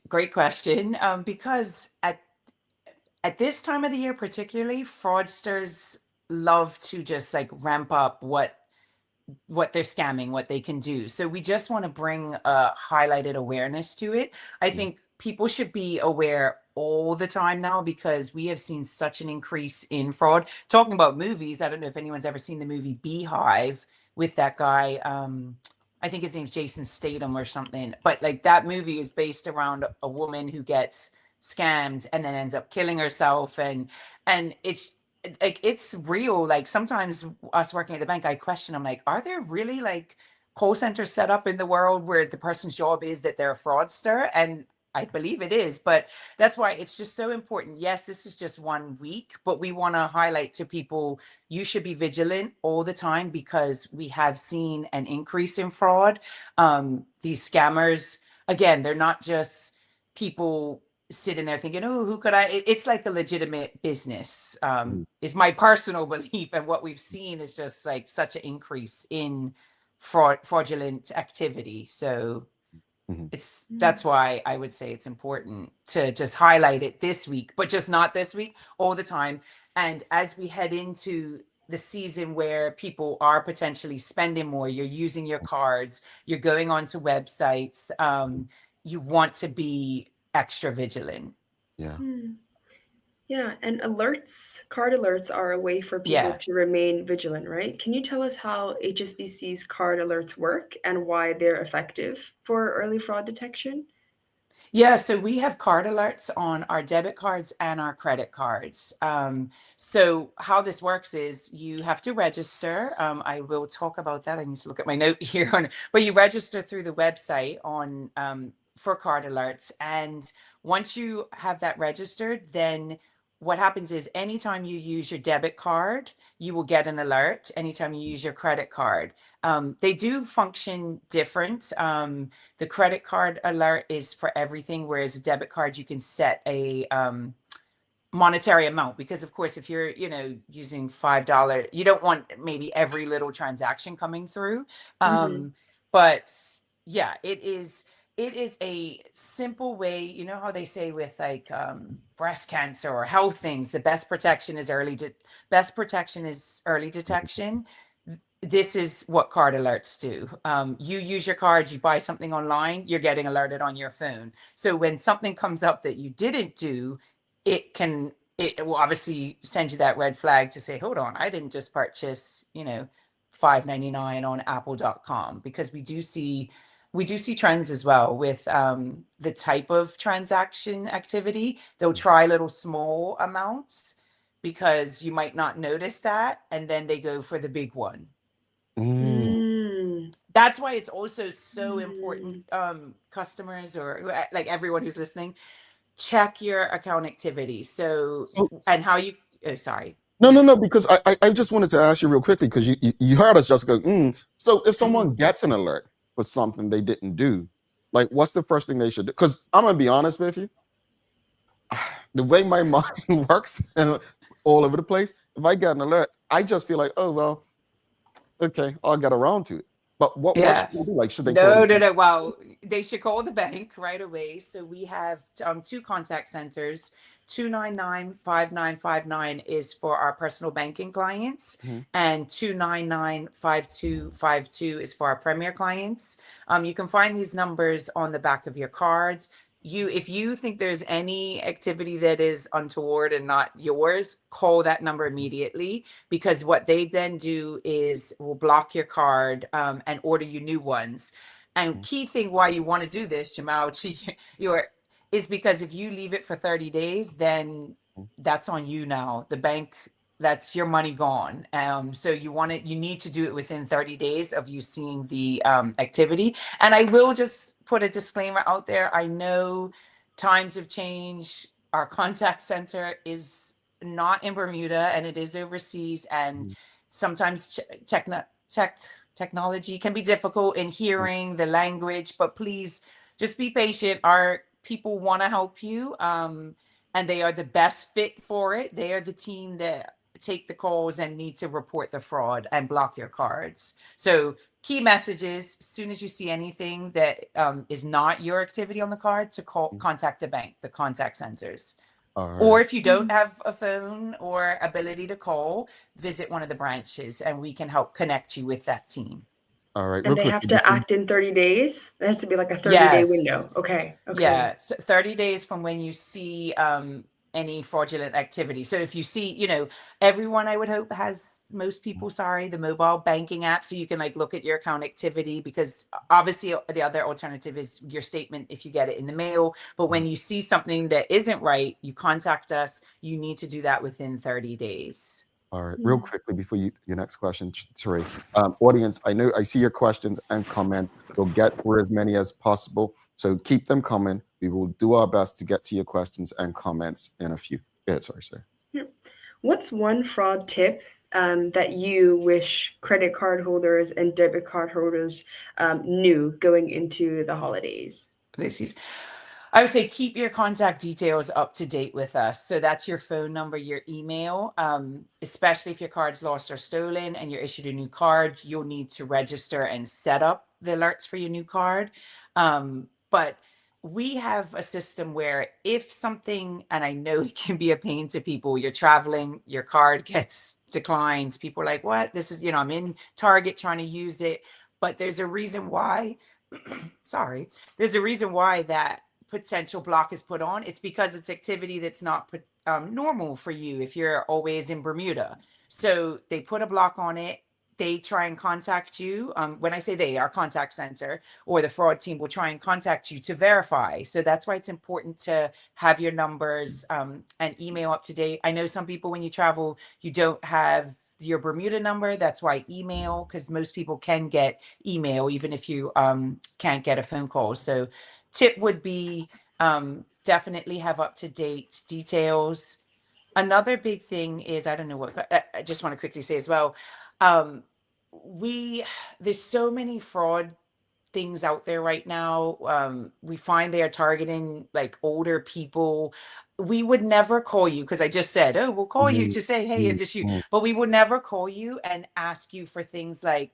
Great question. Because at this time of the year, particularly, fraudsters love to just like ramp up what they're scamming, what they can do. So we just want to bring a highlighted awareness to it. I think people should be aware all the time now, because we have seen such an increase in fraud. Talking about movies, I don't know if anyone's ever seen the movie Beehive with that guy. I think his name's Jason Statham or something. But like, that movie is based around a woman who gets scammed and then ends up killing herself. And it's like, it's real. Like, sometimes us working at the bank, I question, I'm like, are there really like call centers set up in the world where the person's job is that they're a fraudster? And I believe it is, but that's why it's just so important. Yes, this is just 1 week, but we want to highlight to people, you should be vigilant all the time, because we have seen an increase in fraud. These scammers, again, they're not just people sitting there thinking, oh, who could it's like a legitimate business, is my personal belief. And what we've seen is just like such an increase in fraudulent activity. So that's why I would say it's important to just highlight it this week, but just not this week, all the time. And as we head into the season where people are potentially spending more, you're using your cards, you're going onto websites, you want to be extra vigilant. Yeah. Yeah, and card alerts are a way for people to remain vigilant, right? Can you tell us how HSBC's card alerts work and why they're effective for early fraud detection? Yeah, so we have card alerts on our debit cards and our credit cards. So how this works is you have to register. I will talk about that. I need to look at my note here. But you register through the website on for card alerts. And once you have that registered, then what happens is anytime you use your debit card, you will get an alert. Anytime you use your credit card, they do function different. The credit card alert is for everything, whereas a debit card, you can set a monetary amount, because of course, if you're, using $5, you don't want maybe every little transaction coming through. But yeah, it is a simple way. You know how they say with like breast cancer or health things, the best protection is early detection. This is what card alerts do. You use your cards, you buy something online, you're getting alerted on your phone. So when something comes up that you didn't do, it will obviously send you that red flag to say, hold on, I didn't just purchase, $5.99 on apple.com, because we do see trends as well with the type of transaction activity. They'll try little small amounts because you might not notice that, and then they go for the big one. That's why it's also so important, customers or like everyone who's listening, check your account activity. So and how you sorry. No, because I just wanted to ask you real quickly, because you heard us just go, So if someone gets an alert for something they didn't do, like what's the first thing they should do? Because I'm gonna be honest with you, the way my mind works and all over the place, if I get an alert, I just feel like, oh well, okay, I'll get around to it. But what should they do? Like, should they call? No. Well, they should call the bank right away. So we have two contact centers. 299-5959 is for our personal banking clients, and 299-5252 is for our premier clients. You can find these numbers on the back of your cards. If you think there's any activity that is untoward and not yours, call that number immediately, because what they then do is will block your card and order you new ones. And key thing why you want to do this, Jamal, is because if you leave it for 30 days, then that's on you now. The bank, that's your money gone. So you need to do it within 30 days of you seeing the activity. And I will just put a disclaimer out there. I know times have changed. Our contact center is not in Bermuda, and it is overseas. And sometimes technology can be difficult in hearing the language, but please just be patient. Our people want to help you, and they are the best fit for it. They are the team that take the calls and need to report the fraud and block your cards. So key messages: as soon as you see anything that is not your activity on the card, to contact the bank, the contact centers. Or if you don't have a phone or ability to call, visit one of the branches and we can help connect you with that team. All right. And they have to act in 30 days? It has to be like a 30-day window. Okay. Yeah. So 30 days from when you see any fraudulent activity. So if you see, everyone, I would hope, most people, the mobile banking app. So you can look at your account activity, because obviously the other alternative is your statement if you get it in the mail. But when you see something that isn't right, you contact us. You need to do that within 30 days. All right, real quickly before your next question, Therese. Audience, I see your questions and comments. We'll get through as many as possible, so keep them coming. We will do our best to get to your questions and comments in a few. Yeah, sorry. What's one fraud tip that you wish credit card holders and debit card holders knew going into the holidays? I would say keep your contact details up to date with us. So that's your phone number, your email, especially if your card's lost or stolen and you're issued a new card, you'll need to register and set up the alerts for your new card. But we have a system where if something, and I know it can be a pain to people, you're traveling, your card gets declined. People are like, what? This is, I'm in Target trying to use it. But there's a reason why, there's a reason why that potential block is put on. It's because it's activity that's not normal for you if you're always in Bermuda. So they put a block on it. they try and contact you. When I say they, our contact center or the fraud team will try and contact you to verify. So that's why it's important to have your numbers and email up to date. I know some people, when you travel, you don't have your Bermuda number. That's why email, because most people can get email even if you can't get a phone call. So tip would be definitely have up to date details. Another big thing is, I don't know what, but I just want to quickly say as well, um, there's so many fraud things out there right now. We find they are targeting like older people. We would never call you, because I just said, oh, we'll call you to say, hey, is this you? But we would never call you and ask you for things like,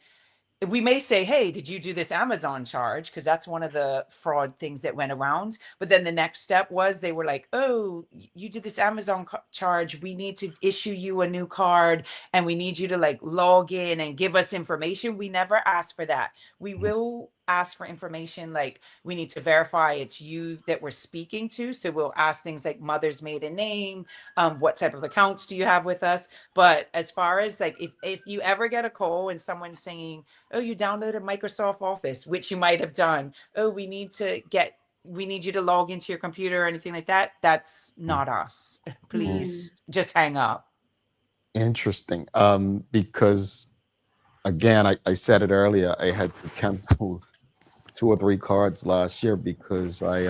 we may say, hey, did you do this Amazon charge? Because that's one of the fraud things that went around. But then the next step was they were like, oh, you did this Amazon charge. We need to issue you a new card and we need you to like log in and give us information. We never ask for that. We will ask for information, like we need to verify it's you that we're speaking to. So we'll ask things like mother's maiden name, what type of accounts do you have with us? But as far as like, if you ever get a call and someone's saying, oh, you downloaded Microsoft Office, which you might have done. Oh, we need you to log into your computer or anything like that. That's not us. Please just hang up. Interesting. Because again, I said it earlier, I had to cancel 2 or 3 cards last year because I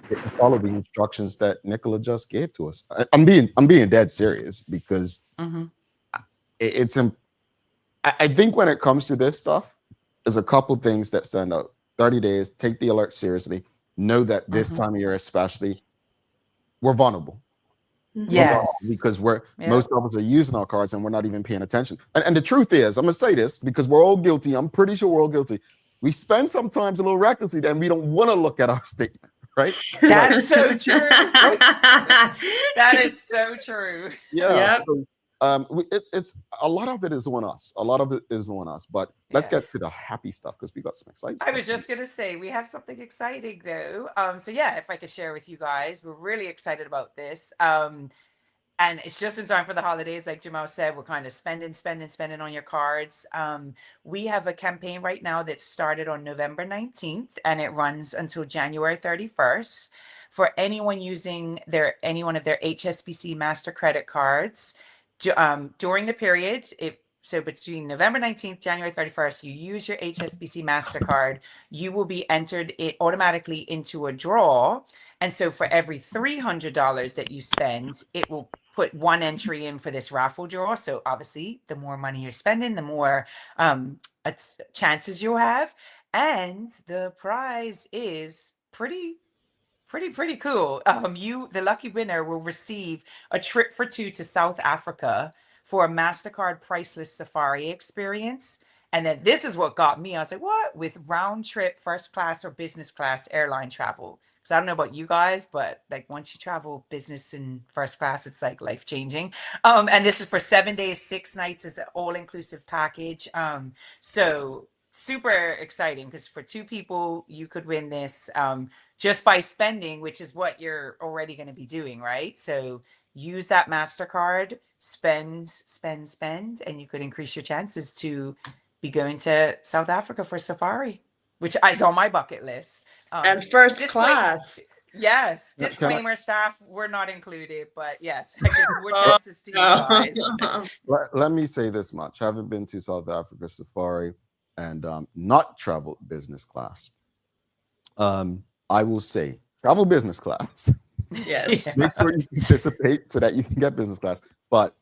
didn't follow the instructions that Nicola just gave to us. I'm being dead serious because I think when it comes to this stuff, there's a couple things that stand out. 30 days, take the alert seriously. Know that this time of year especially, we're vulnerable. Yes. Because most of us are using our cards and we're not even paying attention. And the truth is, I'm gonna say this because we're all guilty. I'm pretty sure we're all guilty. We spend sometimes a little recklessly and we don't want to look at our statement, right? That's so true. That is so true. Yeah. So, it's a lot of it is on us. A lot of it is on us. But let's get to the happy stuff because we got some exciting stuff. I was just gonna say we have something exciting though. So yeah, if I could share with you guys, we're really excited about this. And it's just in time for the holidays, like Jamal said. We're kind of spending on your cards. We have a campaign right now that started on November 19th and it runs until January 31st for anyone using any one of their HSBC Master credit cards during the period. So between November 19th, January 31st, you use your HSBC MasterCard, you will be entered automatically into a draw. And so for every $300 that you spend, it will put one entry in for this raffle draw. So obviously, the more money you're spending, the more chances you'll have. And the prize is pretty cool. The lucky winner will receive a trip for 2 to South Africa for a MasterCard priceless safari experience. And then this is what got me. I was like, what? With round trip, first class or business class airline travel. Because I don't know about you guys, but like once you travel business and first class, it's like life changing. And this is for 7 days, 6 nights. It's an all inclusive package. So super exciting because for 2 people, you could win this just by spending, which is what you're already going to be doing, right? So use that MasterCard, spend, and you could increase your chances to be going to South Africa for safari, which is on my bucket list. And first class. Yes. Disclaimer, staff, we're not included, but yes, more chances to you guys. Let me say this much. Having been to South Africa safari and not traveled business class, I will say travel business class. Yes. Make sure you participate so that you can get business class. But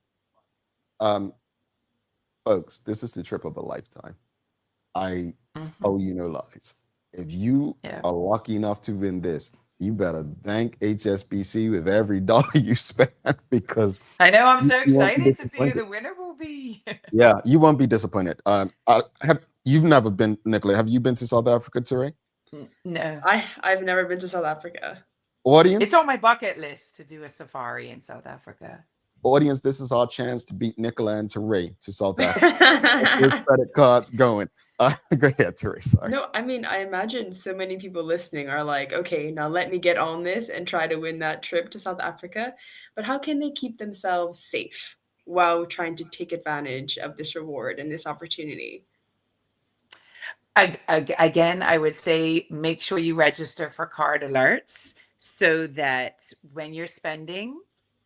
folks, this is the trip of a lifetime. I tell you no lies. If you are lucky enough to win this, you better thank HSBC with every dollar you spend because I know I'm so excited to see who the winner will be. Yeah, you won't be disappointed. You've never been, Nicola? Have you been to South Africa, Teray? No, I've never been to South Africa. Audience, it's on my bucket list to do a safari in South Africa. Audience, this is our chance to beat Nicola and Teray to South Africa. Your credit cards going. Go ahead, Teray. Sorry. No, I mean, I imagine so many people listening are like, okay, now let me get on this and try to win that trip to South Africa. But how can they keep themselves safe? while trying to take advantage of this reward and this opportunity? Again, I would say make sure you register for card alerts so that when you're spending,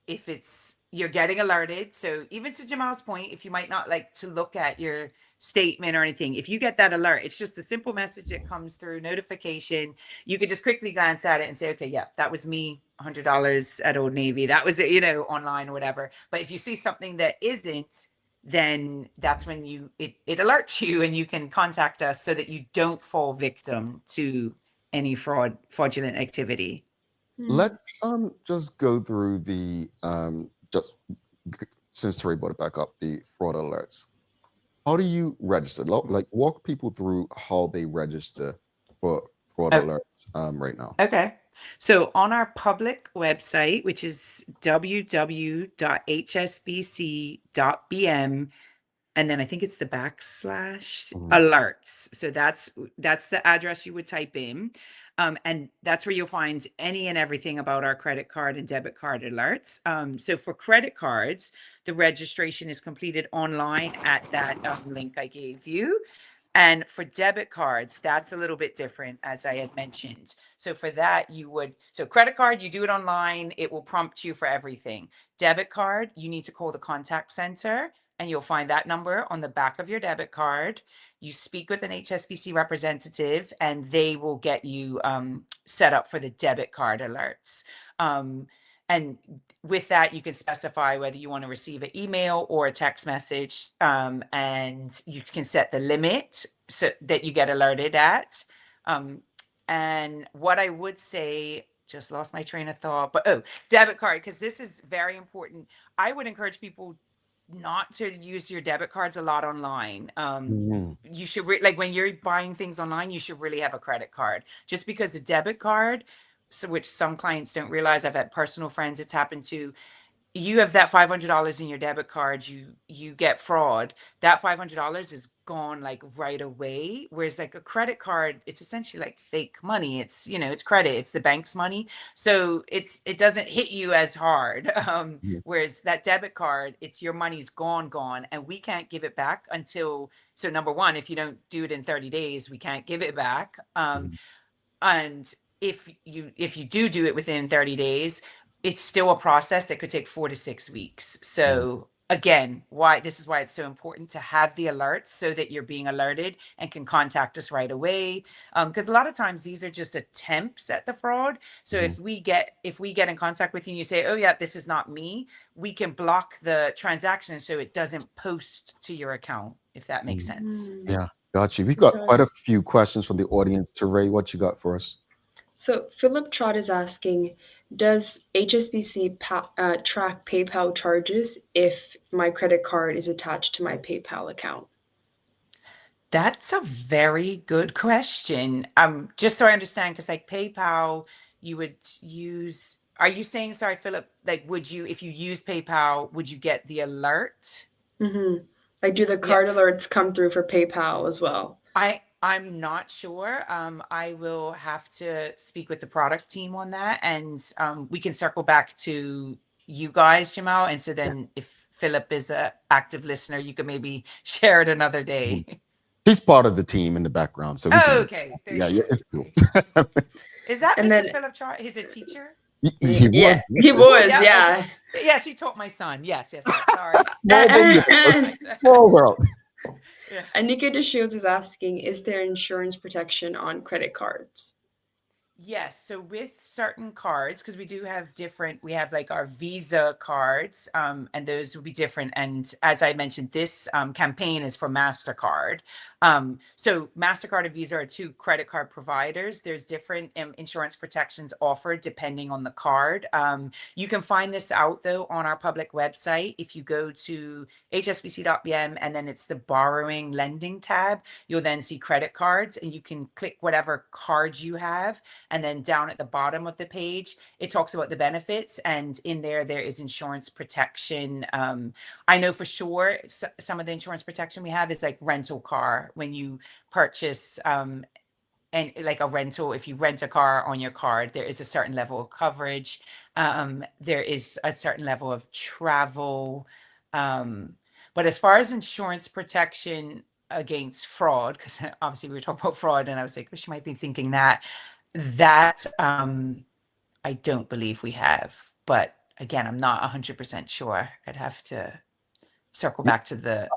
if it's you're getting alerted. So even to Jamal's point, if you might not like to look at your statement or anything, if you get that alert, it's just a simple message that comes through notification. You could just quickly glance at it and say, okay, yeah, that was me, $100 at Old Navy. That was it, online or whatever. But if you see something that isn't, then that's when it alerts you and you can contact us so that you don't fall victim to any fraudulent activity. Let's just go through the since Terry brought it back up, the fraud alerts. How do you register? Like walk people through how they register for fraud alerts right now. Okay. So on our public website, which is www.hsbc.bm, and then I think it's the backslash alerts. So that's the address you would type in. And that's where you'll find any and everything about our credit card and debit card alerts. So for credit cards, the registration is completed online at that link I gave you. And for debit cards, that's a little bit different, as I had mentioned. So for that, so credit card, you do it online, it will prompt you for everything. Debit card, you need to call the contact center, and you'll find that number on the back of your debit card. You speak with an HSBC representative, and they will get you set up for the debit card alerts. And with that, you can specify whether you want to receive an email or a text message, and you can set the limit so that you get alerted at. And what I would say, just lost my train of thought, but debit card, because this is very important. I would encourage people not to use your debit cards a lot online. You should like when you're buying things online, you should really have a credit card, just because the debit card, which some clients don't realize, I've had personal friends it's happened to. You have that $500 in your debit card, you get fraud, that $500 is gone like right away. Whereas like a credit card, it's essentially like fake money. It's, it's credit, it's the bank's money. So it doesn't hit you as hard. Whereas that debit card, it's your money's gone, and we can't give it back until, so number one, if you don't do it in 30 days, we can't give it back. And if you do it within 30 days, it's still a process that could take 4 to 6 weeks. So again, this is why it's so important to have the alerts so that you're being alerted and can contact us right away. Because a lot of times these are just attempts at the fraud. So if we get in contact with you and you say, oh yeah, this is not me, we can block the transaction so it doesn't post to your account, if that makes sense. Yeah, got you. We've got quite a few questions from the audience. Teray, what you got for us? So Philip Trott is asking, does HSBC track PayPal charges if my credit card is attached to my PayPal account? That's a very good question. Just so I understand, because like PayPal, you would use, are you saying, sorry, Philip, like if you use PayPal, would you get the alert? Like, do the card alerts come through for PayPal as well? I'm not sure. I will have to speak with the product team on that, and we can circle back to you guys, Jamal. And so then if Philip is an active listener, you can maybe share it another day. He's part of the team in the background. So okay. Yeah, it's cool. Is that Mr. Philip Chart? He's a teacher? He was. Yeah. Yes, he taught my son. Yes. Sorry. Small world. Anika DeShields is asking, is there insurance protection on credit cards? Yes. So with certain cards, because we have like our Visa cards, and those will be different. And as I mentioned, this campaign is for MasterCard. So MasterCard and Visa are two credit card providers. There's different insurance protections offered depending on the card. You can find this out though on our public website. If you go to hsbc.bm and then it's the borrowing lending tab, you'll then see credit cards, and you can click whatever card you have. And then down at the bottom of the page, it talks about the benefits. And in there is insurance protection. I know for sure some of the insurance protection we have is like rental car. When you purchase and like a rental, if you rent a car on your card, there is a certain level of coverage. There is a certain level of travel But as far as insurance protection against fraud, because obviously we were talking about fraud, and I was like, oh, she might be thinking that I don't believe we have. But again, I'm not 100% sure. I'd have to circle back to the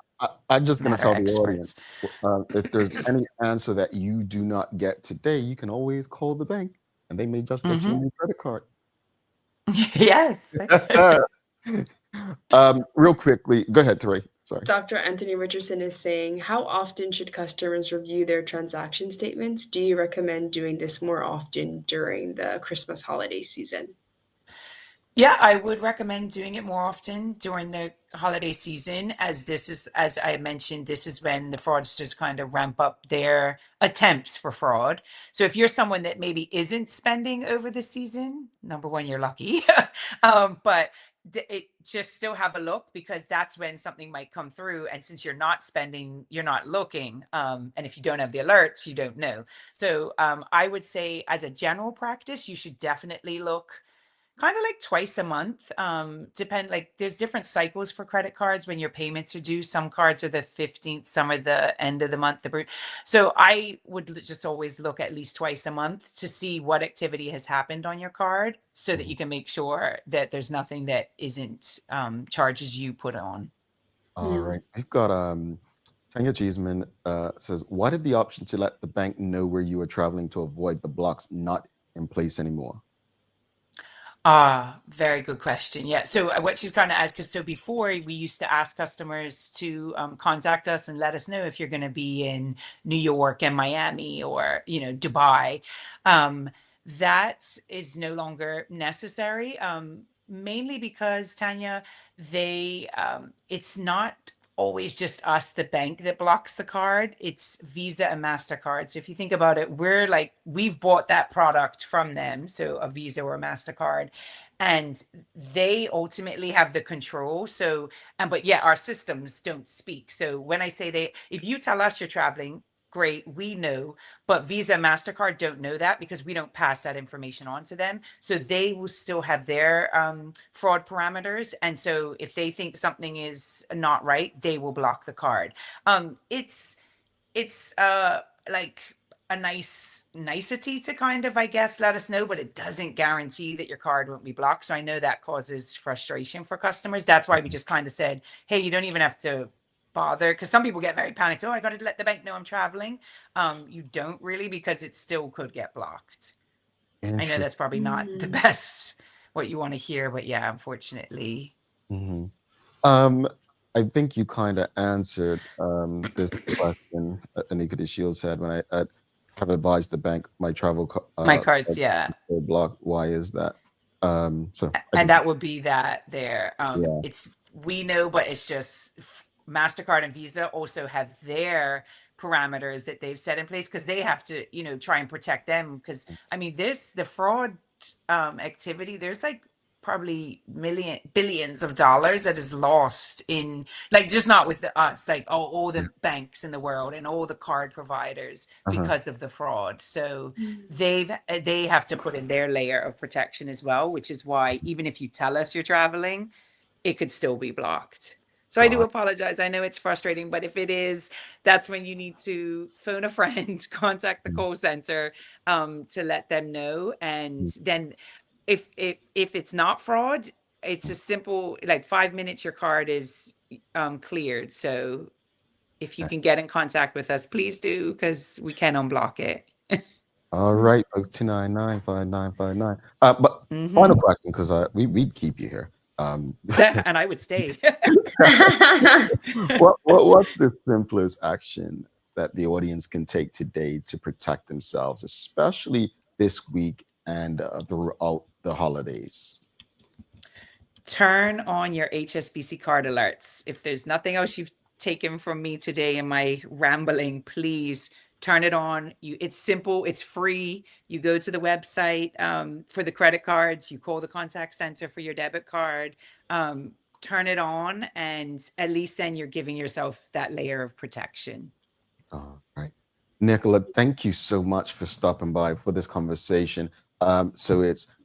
I'm just going to matter tell the experts. audience, if there's any answer that you do not get today, you can always call the bank, and they may just get you a new credit card. Yes. Real quickly, go ahead, Tori. Sorry. Dr. Anthony Richardson is saying, how often should customers review their transaction statements? Do you recommend doing this more often during the Christmas holiday season? Yeah, I would recommend doing it more often during the holiday season, as this is, as I mentioned, this is when the fraudsters kind of ramp up their attempts for fraud. So if you're someone that maybe isn't spending over the season, number one, you're lucky. But it just still have a look, because that's when something might come through. And since you're not spending, you're not looking. And if you don't have the alerts, you don't know. So I would say, as a general practice, you should definitely look kind of like twice a month. Like there's different cycles for credit cards when your payments are due. Some cards are the 15th, some are the end of the month. So I would just always look at least twice a month to see what activity has happened on your card, so that you can make sure that there's nothing that isn't charges you put on. All right. We've got Tanya Cheeseman says, why did the option to let the bank know where you are traveling to avoid the blocks not in place anymore? Very good question. Yeah. So what she's kind of asked, because so before we used to ask customers to contact us and let us know if you're going to be in New York and Miami, or, Dubai. That is no longer necessary. Mainly because, Tanya, it's not always just us, the bank, that blocks the card. It's Visa and MasterCard. So if you think about it, we've bought that product from them, so a Visa or a MasterCard, and they ultimately have the control. So, but yeah, our systems don't speak. So when I say if you tell us you're traveling, great, we know, but Visa and MasterCard don't know that, because we don't pass that information on to them. So they will still have their fraud parameters. And so if they think something is not right, they will block the card. It's like a nicety to kind of, I guess, let us know, but it doesn't guarantee that your card won't be blocked. So I know that causes frustration for customers. That's why we just kind of said, hey, you don't even have to bother, because some people get very panicked. Oh, I got to let the bank know I'm traveling. You don't really, because it still could get blocked. I know that's probably not the best what you want to hear, but yeah, unfortunately. I think you kind of answered this question Anika Shields had, when I have advised the bank my travel my cards, yeah, blocked. Why is that? And that would be that there. It's, we know, but it's just MasterCard and Visa also have their parameters that they've set in place, because they have to, try and protect them. Because I mean, the fraud activity, there's like probably billions of dollars that is lost in, like, just not with us, like all the banks in the world and all the card providers, because of the fraud. So they have to put in their layer of protection as well, which is why even if you tell us you're traveling, it could still be blocked. So I do apologize. I know it's frustrating, but if it is, that's when you need to phone a friend, contact the call center to let them know. And then if it's not fraud, it's a simple, like 5 minutes, your card is cleared. So if you can get in contact with us, please do, because we can unblock it. All right, folks, 299-5959. But final question, because we'd keep you here. And I would stay. What's the simplest action that the audience can take today to protect themselves, especially this week and throughout the holidays? Turn on your HSBC card alerts. If there's nothing else you've taken from me today in my rambling, please turn it on. It's simple, it's free. You go to the website for the credit cards, you call the contact center for your debit card, turn it on, and at least then you're giving yourself that layer of protection. All right. Nicola, thank you so much for stopping by for this conversation. So it's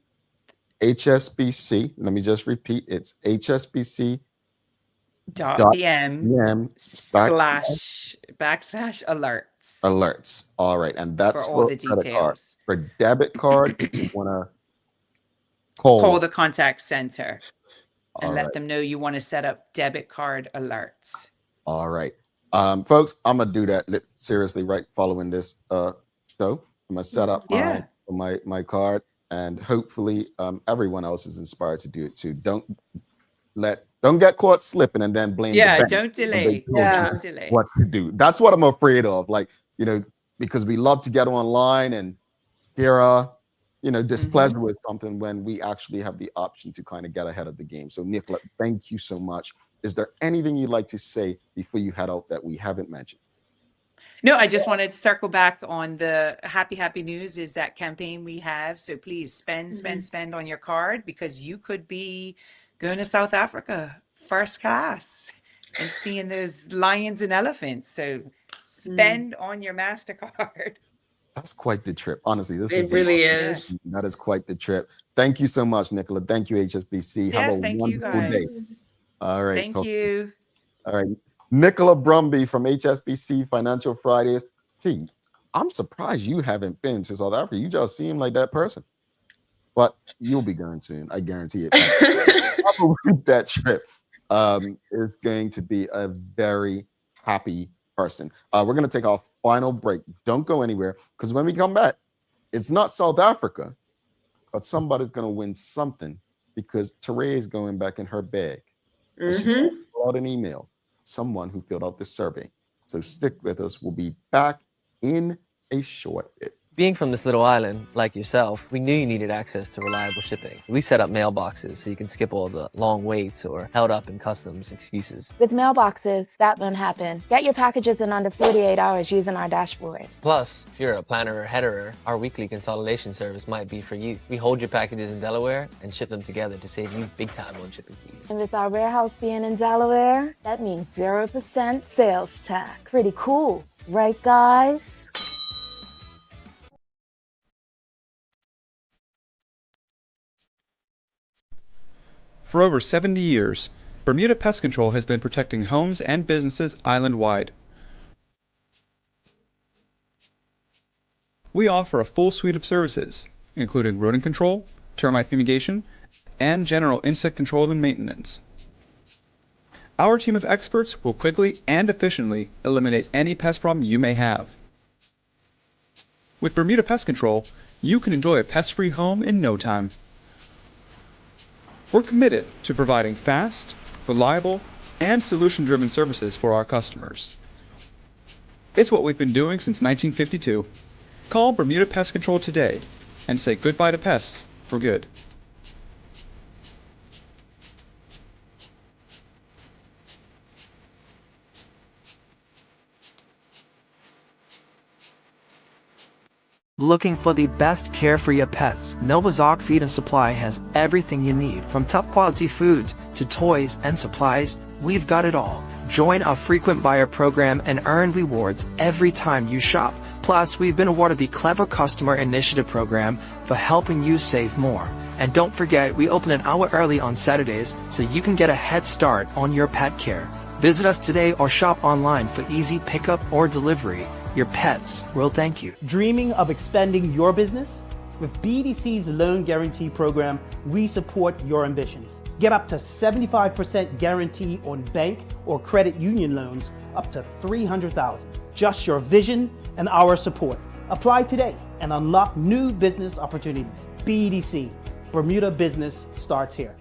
HSBC, let me just repeat, it's HSBC .bm / alerts alerts. All right, and that's for all for the credit card. details. For debit card, you want to Call the contact center and All let right. them know you want to set up debit card alerts. All right. Folks, I'm gonna do that seriously right following this show. I'm gonna set up my card, and hopefully everyone else is inspired to do it too. Don't get caught slipping and then blame the bank. Don't delay. Don't delay what to do. That's what I'm afraid of. Like, because we love to get online and share our displeasure with something when we actually have the option to kind of get ahead of the game. So Nicola, thank you so much. Is there anything you'd like to say before you head out that we haven't mentioned? No, I just wanted to circle back on the happy news is that campaign we have. So please spend on your card, because you could be going to South Africa first class and seeing those lions and elephants. So spend on your MasterCard. That's quite the trip. Honestly, It really is. That is quite the trip. Thank you so much, Nicola. Thank you, HSBC. Have a wonderful day. All right. Thank you. All right. Nicola Bromby from HSBC Financial Fridays. T, I'm surprised you haven't been to South Africa. You just seem like that person. But you'll be going soon. I guarantee it. That trip is going to be a very happy person. We're going to take our final break. Don't go anywhere, because when we come back, it's not South Africa, but somebody's going to win something, because Teray is going back in her bag. She brought an email, someone who filled out this survey. So stick with us. We'll be back in a short bit. Being from this little island, like yourself, we knew you needed access to reliable shipping. We set up mailboxes so you can skip all the long waits or held up in customs excuses. With mailboxes, that won't happen. Get your packages in under 48 hours using our dashboard. Plus, if you're a planner or headerer, our weekly consolidation service might be for you. We hold your packages in Delaware and ship them together to save you big time on shipping fees. And with our warehouse being in Delaware, that means 0% sales tax. Pretty cool, right guys? For over 70 years, Bermuda Pest Control has been protecting homes and businesses island-wide. We offer a full suite of services, including rodent control, termite fumigation, and general insect control and maintenance. Our team of experts will quickly and efficiently eliminate any pest problem you may have. With Bermuda Pest Control, you can enjoy a pest-free home in no time. We're committed to providing fast, reliable, and solution-driven services for our customers. It's what we've been doing since 1952. Call Bermuda Pest Control today and say goodbye to pests for good. Looking for the best care for your pets? Novazog Feed and Supply has everything you need. From top quality foods to toys and supplies, we've got it all. Join our frequent buyer program and earn rewards every time you shop. Plus, we've been awarded the Clever Customer Initiative program for helping you save more. And don't forget, we open an hour early on Saturdays so you can get a head start on your pet care. Visit us today or shop online for easy pickup or delivery. Your pets will thank you. Dreaming of expanding your business? With BDC's Loan Guarantee Program, we support your ambitions. Get up to 75% guarantee on bank or credit union loans up to $300,000. Just your vision and our support. Apply today and unlock new business opportunities. BDC, Bermuda Business starts here.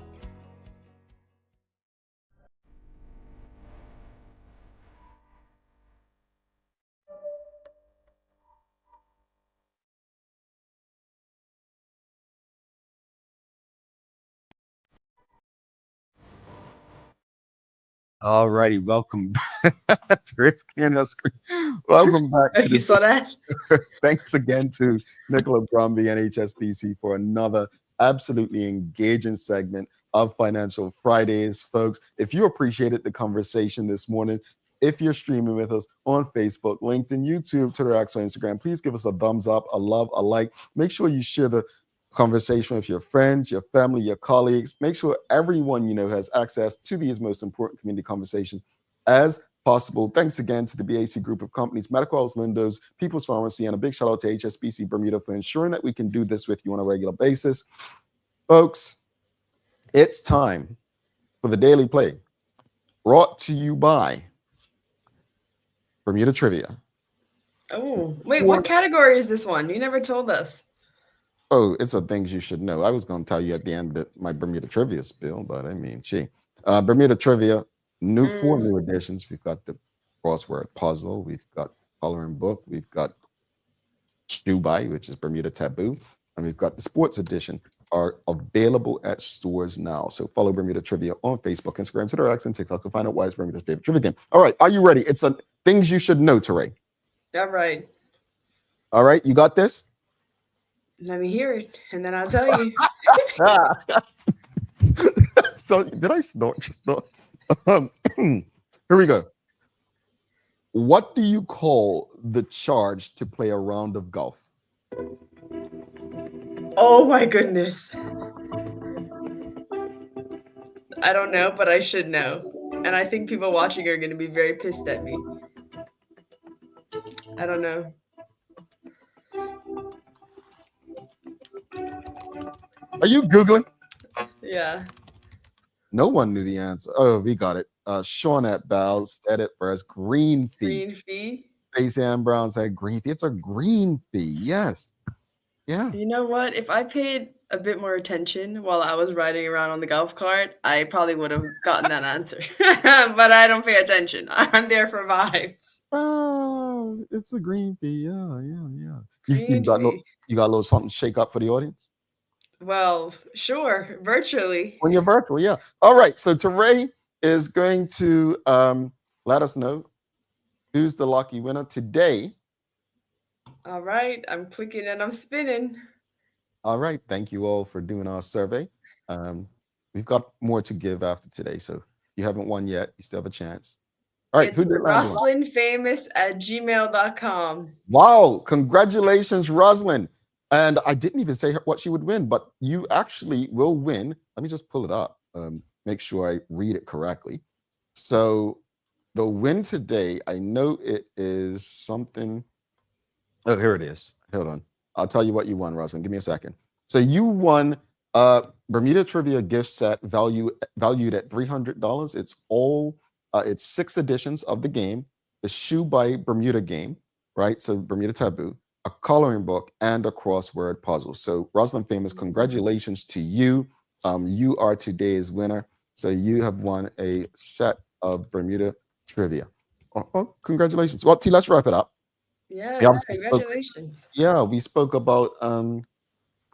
All righty, welcome back. Welcome back. You saw that? Thanks again to Nicola Bromby and HSBC for another absolutely engaging segment of Financial Fridays, folks. If you appreciated the conversation this morning, if you're streaming with us on Facebook, LinkedIn, YouTube, Twitter, X, or Instagram, please give us a thumbs up, a love, a like. Make sure you share the conversation with your friends, your family, your colleagues. Make sure everyone you know has access to these most important community conversations as possible. Thanks again to the BAC group of companies, Medical House Windows, People's Pharmacy, and a big shout out to HSBC Bermuda for ensuring that we can do this with you on a regular basis. Folks, it's time for the Daily Play, brought to you by Bermuda Trivia. Oh, wait, what category is this one? You never told us. Oh, it's a things you should know. I was going to tell you at the end of my Bermuda Trivia spiel, but I mean, Bermuda Trivia, four new editions. We've got the crossword puzzle. We've got coloring book. We've got Stubai, which is Bermuda Taboo. And we've got the sports edition are available at stores now. So follow Bermuda Trivia on Facebook, Instagram, Twitter, X, and TikTok to find out why it's Bermuda's favorite trivia game. All right, are you ready? It's a things you should know, Teray. All right. All right, you got this? Let me hear it, and then I'll tell you. So did I snort? Here we go. What do you call the charge to play a round of golf? Oh my goodness. I don't know, but I should know. And I think people watching are going to be very pissed at me. I don't know. Are you Googling? Yeah. No one knew the answer. Oh, we got it. Shawnette Bowles said it first. Green fee. Green fee? Stacey Ann Brown said green fee. It's a green fee. Yes. Yeah. You know what? If I paid a bit more attention while I was riding around on the golf cart, I probably would have gotten that answer. But I don't pay attention. I'm there for vibes. Oh, it's a green fee. Yeah. You got a little something to shake up for the audience? Well, sure. Virtually. When you're virtual, yeah. All right. So Teray is going to let us know who's the lucky winner today. All right. I'm clicking and I'm spinning. All right. Thank you all for doing our survey. We've got more to give after today. So if you haven't won yet, you still have a chance. All right. It's RosalindFamous@gmail.com. Wow. Congratulations, Rosalind. And I didn't even say what she would win, but you actually will win. Let me just pull it up. Make sure I read it correctly. So the win today, I know it is something. Oh, here it is. Hold on. I'll tell you what you won, Rosalind. Give me a second. So you won Bermuda Trivia gift set valued at $300. It's 6 editions of the game, the Shoe by Bermuda game, right? So Bermuda Taboo, a coloring book, and a crossword puzzle. So Rosalind Famous, congratulations to you. You are today's winner. So you have won a set of Bermuda Trivia. Oh, congratulations. Well, T, let's wrap it up. Yes, congratulations. We spoke about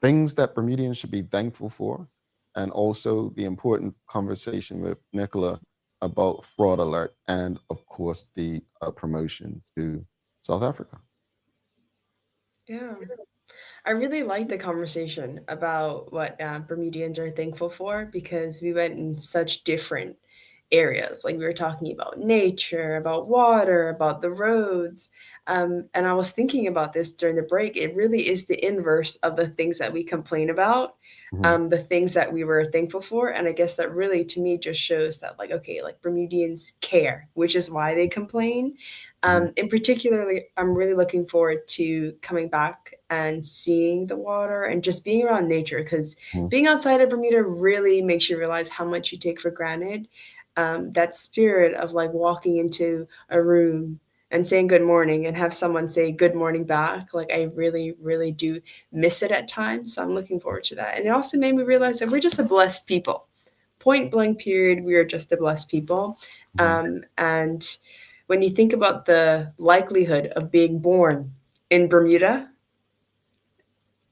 things that Bermudians should be thankful for, and also the important conversation with Nicola about fraud alert, and of course the promotion to South Africa. Yeah. I really like the conversation about what Bermudians are thankful for, because we went in such different areas. Like we were talking about nature, about water, about the roads. And I was thinking about this during the break. It really is the inverse of the things that we complain about, the things that we were thankful for. And I guess that really, to me, just shows that, like, okay, like Bermudians care, which is why they complain. In particularly, I'm really looking forward to coming back and seeing the water and just being around nature, because being outside of Bermuda really makes you realize how much you take for granted. That spirit of like walking into a room and saying good morning and have someone say good morning back. Like I really, really do miss it at times. So I'm looking forward to that. And it also made me realize that we're just a blessed people. Point blank period. We are just a blessed people. And when you think about the likelihood of being born in Bermuda,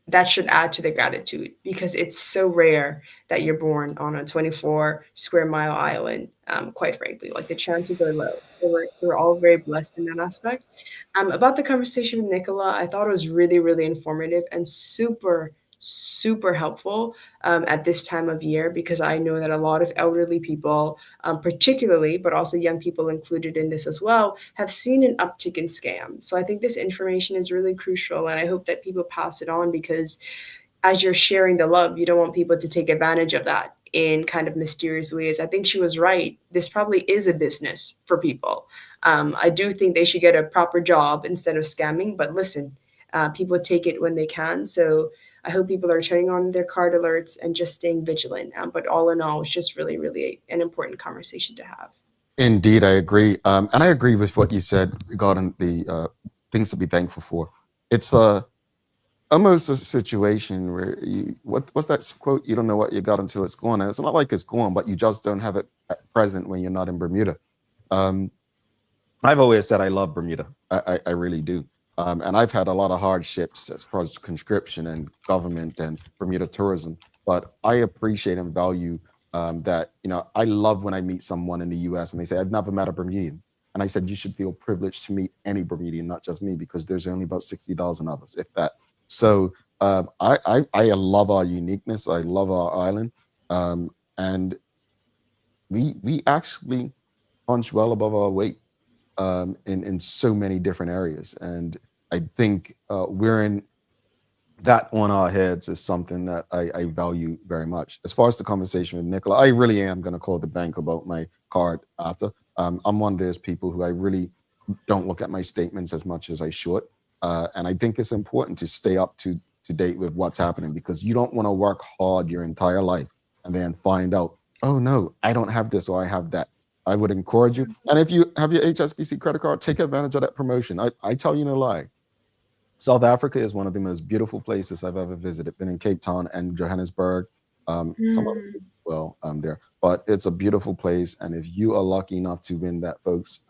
that should add to the gratitude, because it's so rare that you're born on a 24 square mile island. Quite frankly, like the chances are low. So we're all very blessed in that aspect. About the conversation with Nicola, I thought it was really, really informative and super, super helpful at this time of year, because I know that a lot of elderly people, particularly, but also young people included in this as well, have seen an uptick in scams. So I think this information is really crucial, and I hope that people pass it on, because as you're sharing the love, you don't want people to take advantage of that in kind of mysterious ways. I think she was right. This probably is a business for people. I do think they should get a proper job instead of scamming. But listen, people take it when they can. So I hope people are turning on their card alerts and just staying vigilant. But all in all, it's just really, really an important conversation to have. Indeed, I agree. And I agree with what you said regarding the things to be thankful for. It's almost a situation where what's that quote? You don't know what you got until it's gone. And it's not like it's gone, but you just don't have it at present when you're not in Bermuda. I've always said I love Bermuda. I really do. And I've had a lot of hardships as far as conscription and government and Bermuda tourism. But I appreciate and value that, I love when I meet someone in the US and they say, I've never met a Bermudian. And I said, you should feel privileged to meet any Bermudian, not just me, because there's only about 60,000 of us, if that. So I love our uniqueness. I love our island. And we actually punch well above our weight in so many different areas. And I think wearing that on our heads is something that I value very much. As far as the conversation with Nicola, I really am going to call the bank about my card after. I'm one of those people who I really don't look at my statements as much as I should. And I think it's important to stay up to date with what's happening, because you don't want to work hard your entire life and then find out, oh no, I don't have this or I have that. I would encourage you. And if you have your HSBC credit card, take advantage of that promotion. I tell you no lie. South Africa is one of the most beautiful places I've ever visited. Been in Cape Town and Johannesburg, some other well there. But it's a beautiful place. And if you are lucky enough to win that, folks,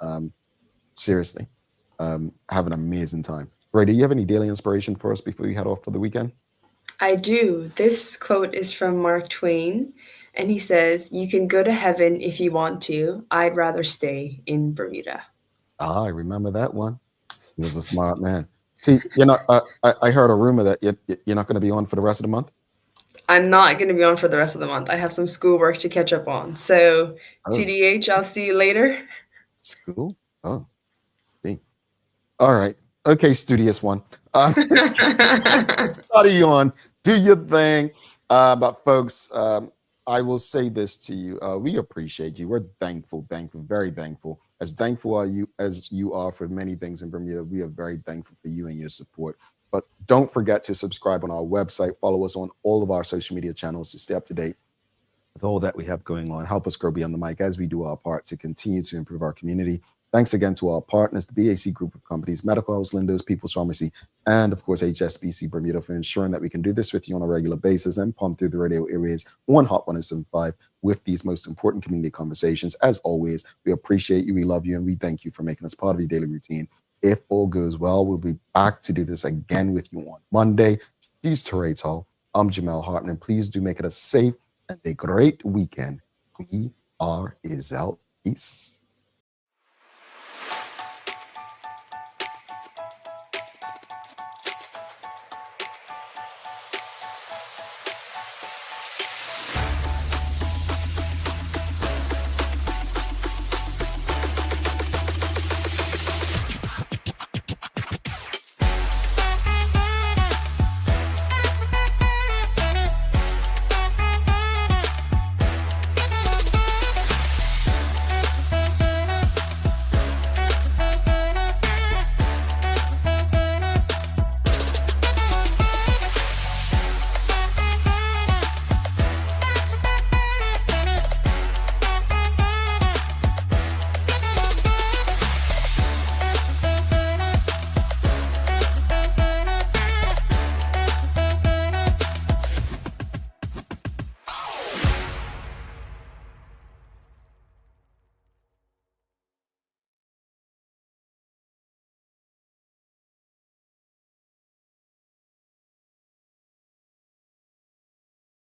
seriously, have an amazing time. Ray, do you have any daily inspiration for us before we head off for the weekend? I do. This quote is from Mark Twain, and he says, "You can go to heaven if you want to. I'd rather stay in Bermuda." I remember that one. He was a smart man. See, I heard a rumor that you're not going to be on for the rest of the month. I'm not going to be on for the rest of the month. I have some schoolwork to catch up on. So, Oh. TDH, I'll see you later. School? Oh, me. All right. Okay, studious one. Study on. Do your thing. But folks, I will say this to you. We appreciate you. We're thankful, very thankful. As thankful are you as you are for many things in Bermuda. We are very thankful for you and your support. But don't forget to subscribe on our website. Follow us on all of our social media channels to stay up to date with all that we have going on. Help us grow beyond the mic as we do our part to continue to improve our community. Thanks again to our partners, the BAC Group of Companies, Medical House, Lindo's, People's Pharmacy, and of course, HSBC Bermuda, for ensuring that we can do this with you on a regular basis and pump through the radio airwaves on Hot 107.5 with these most important community conversations. As always, we appreciate you, we love you, and we thank you for making us part of your daily routine. If all goes well, we'll be back to do this again with you on Monday. She's Teray Tall. I'm Jamel Hartman, and please do make it a safe and a great weekend. We are is out. Peace.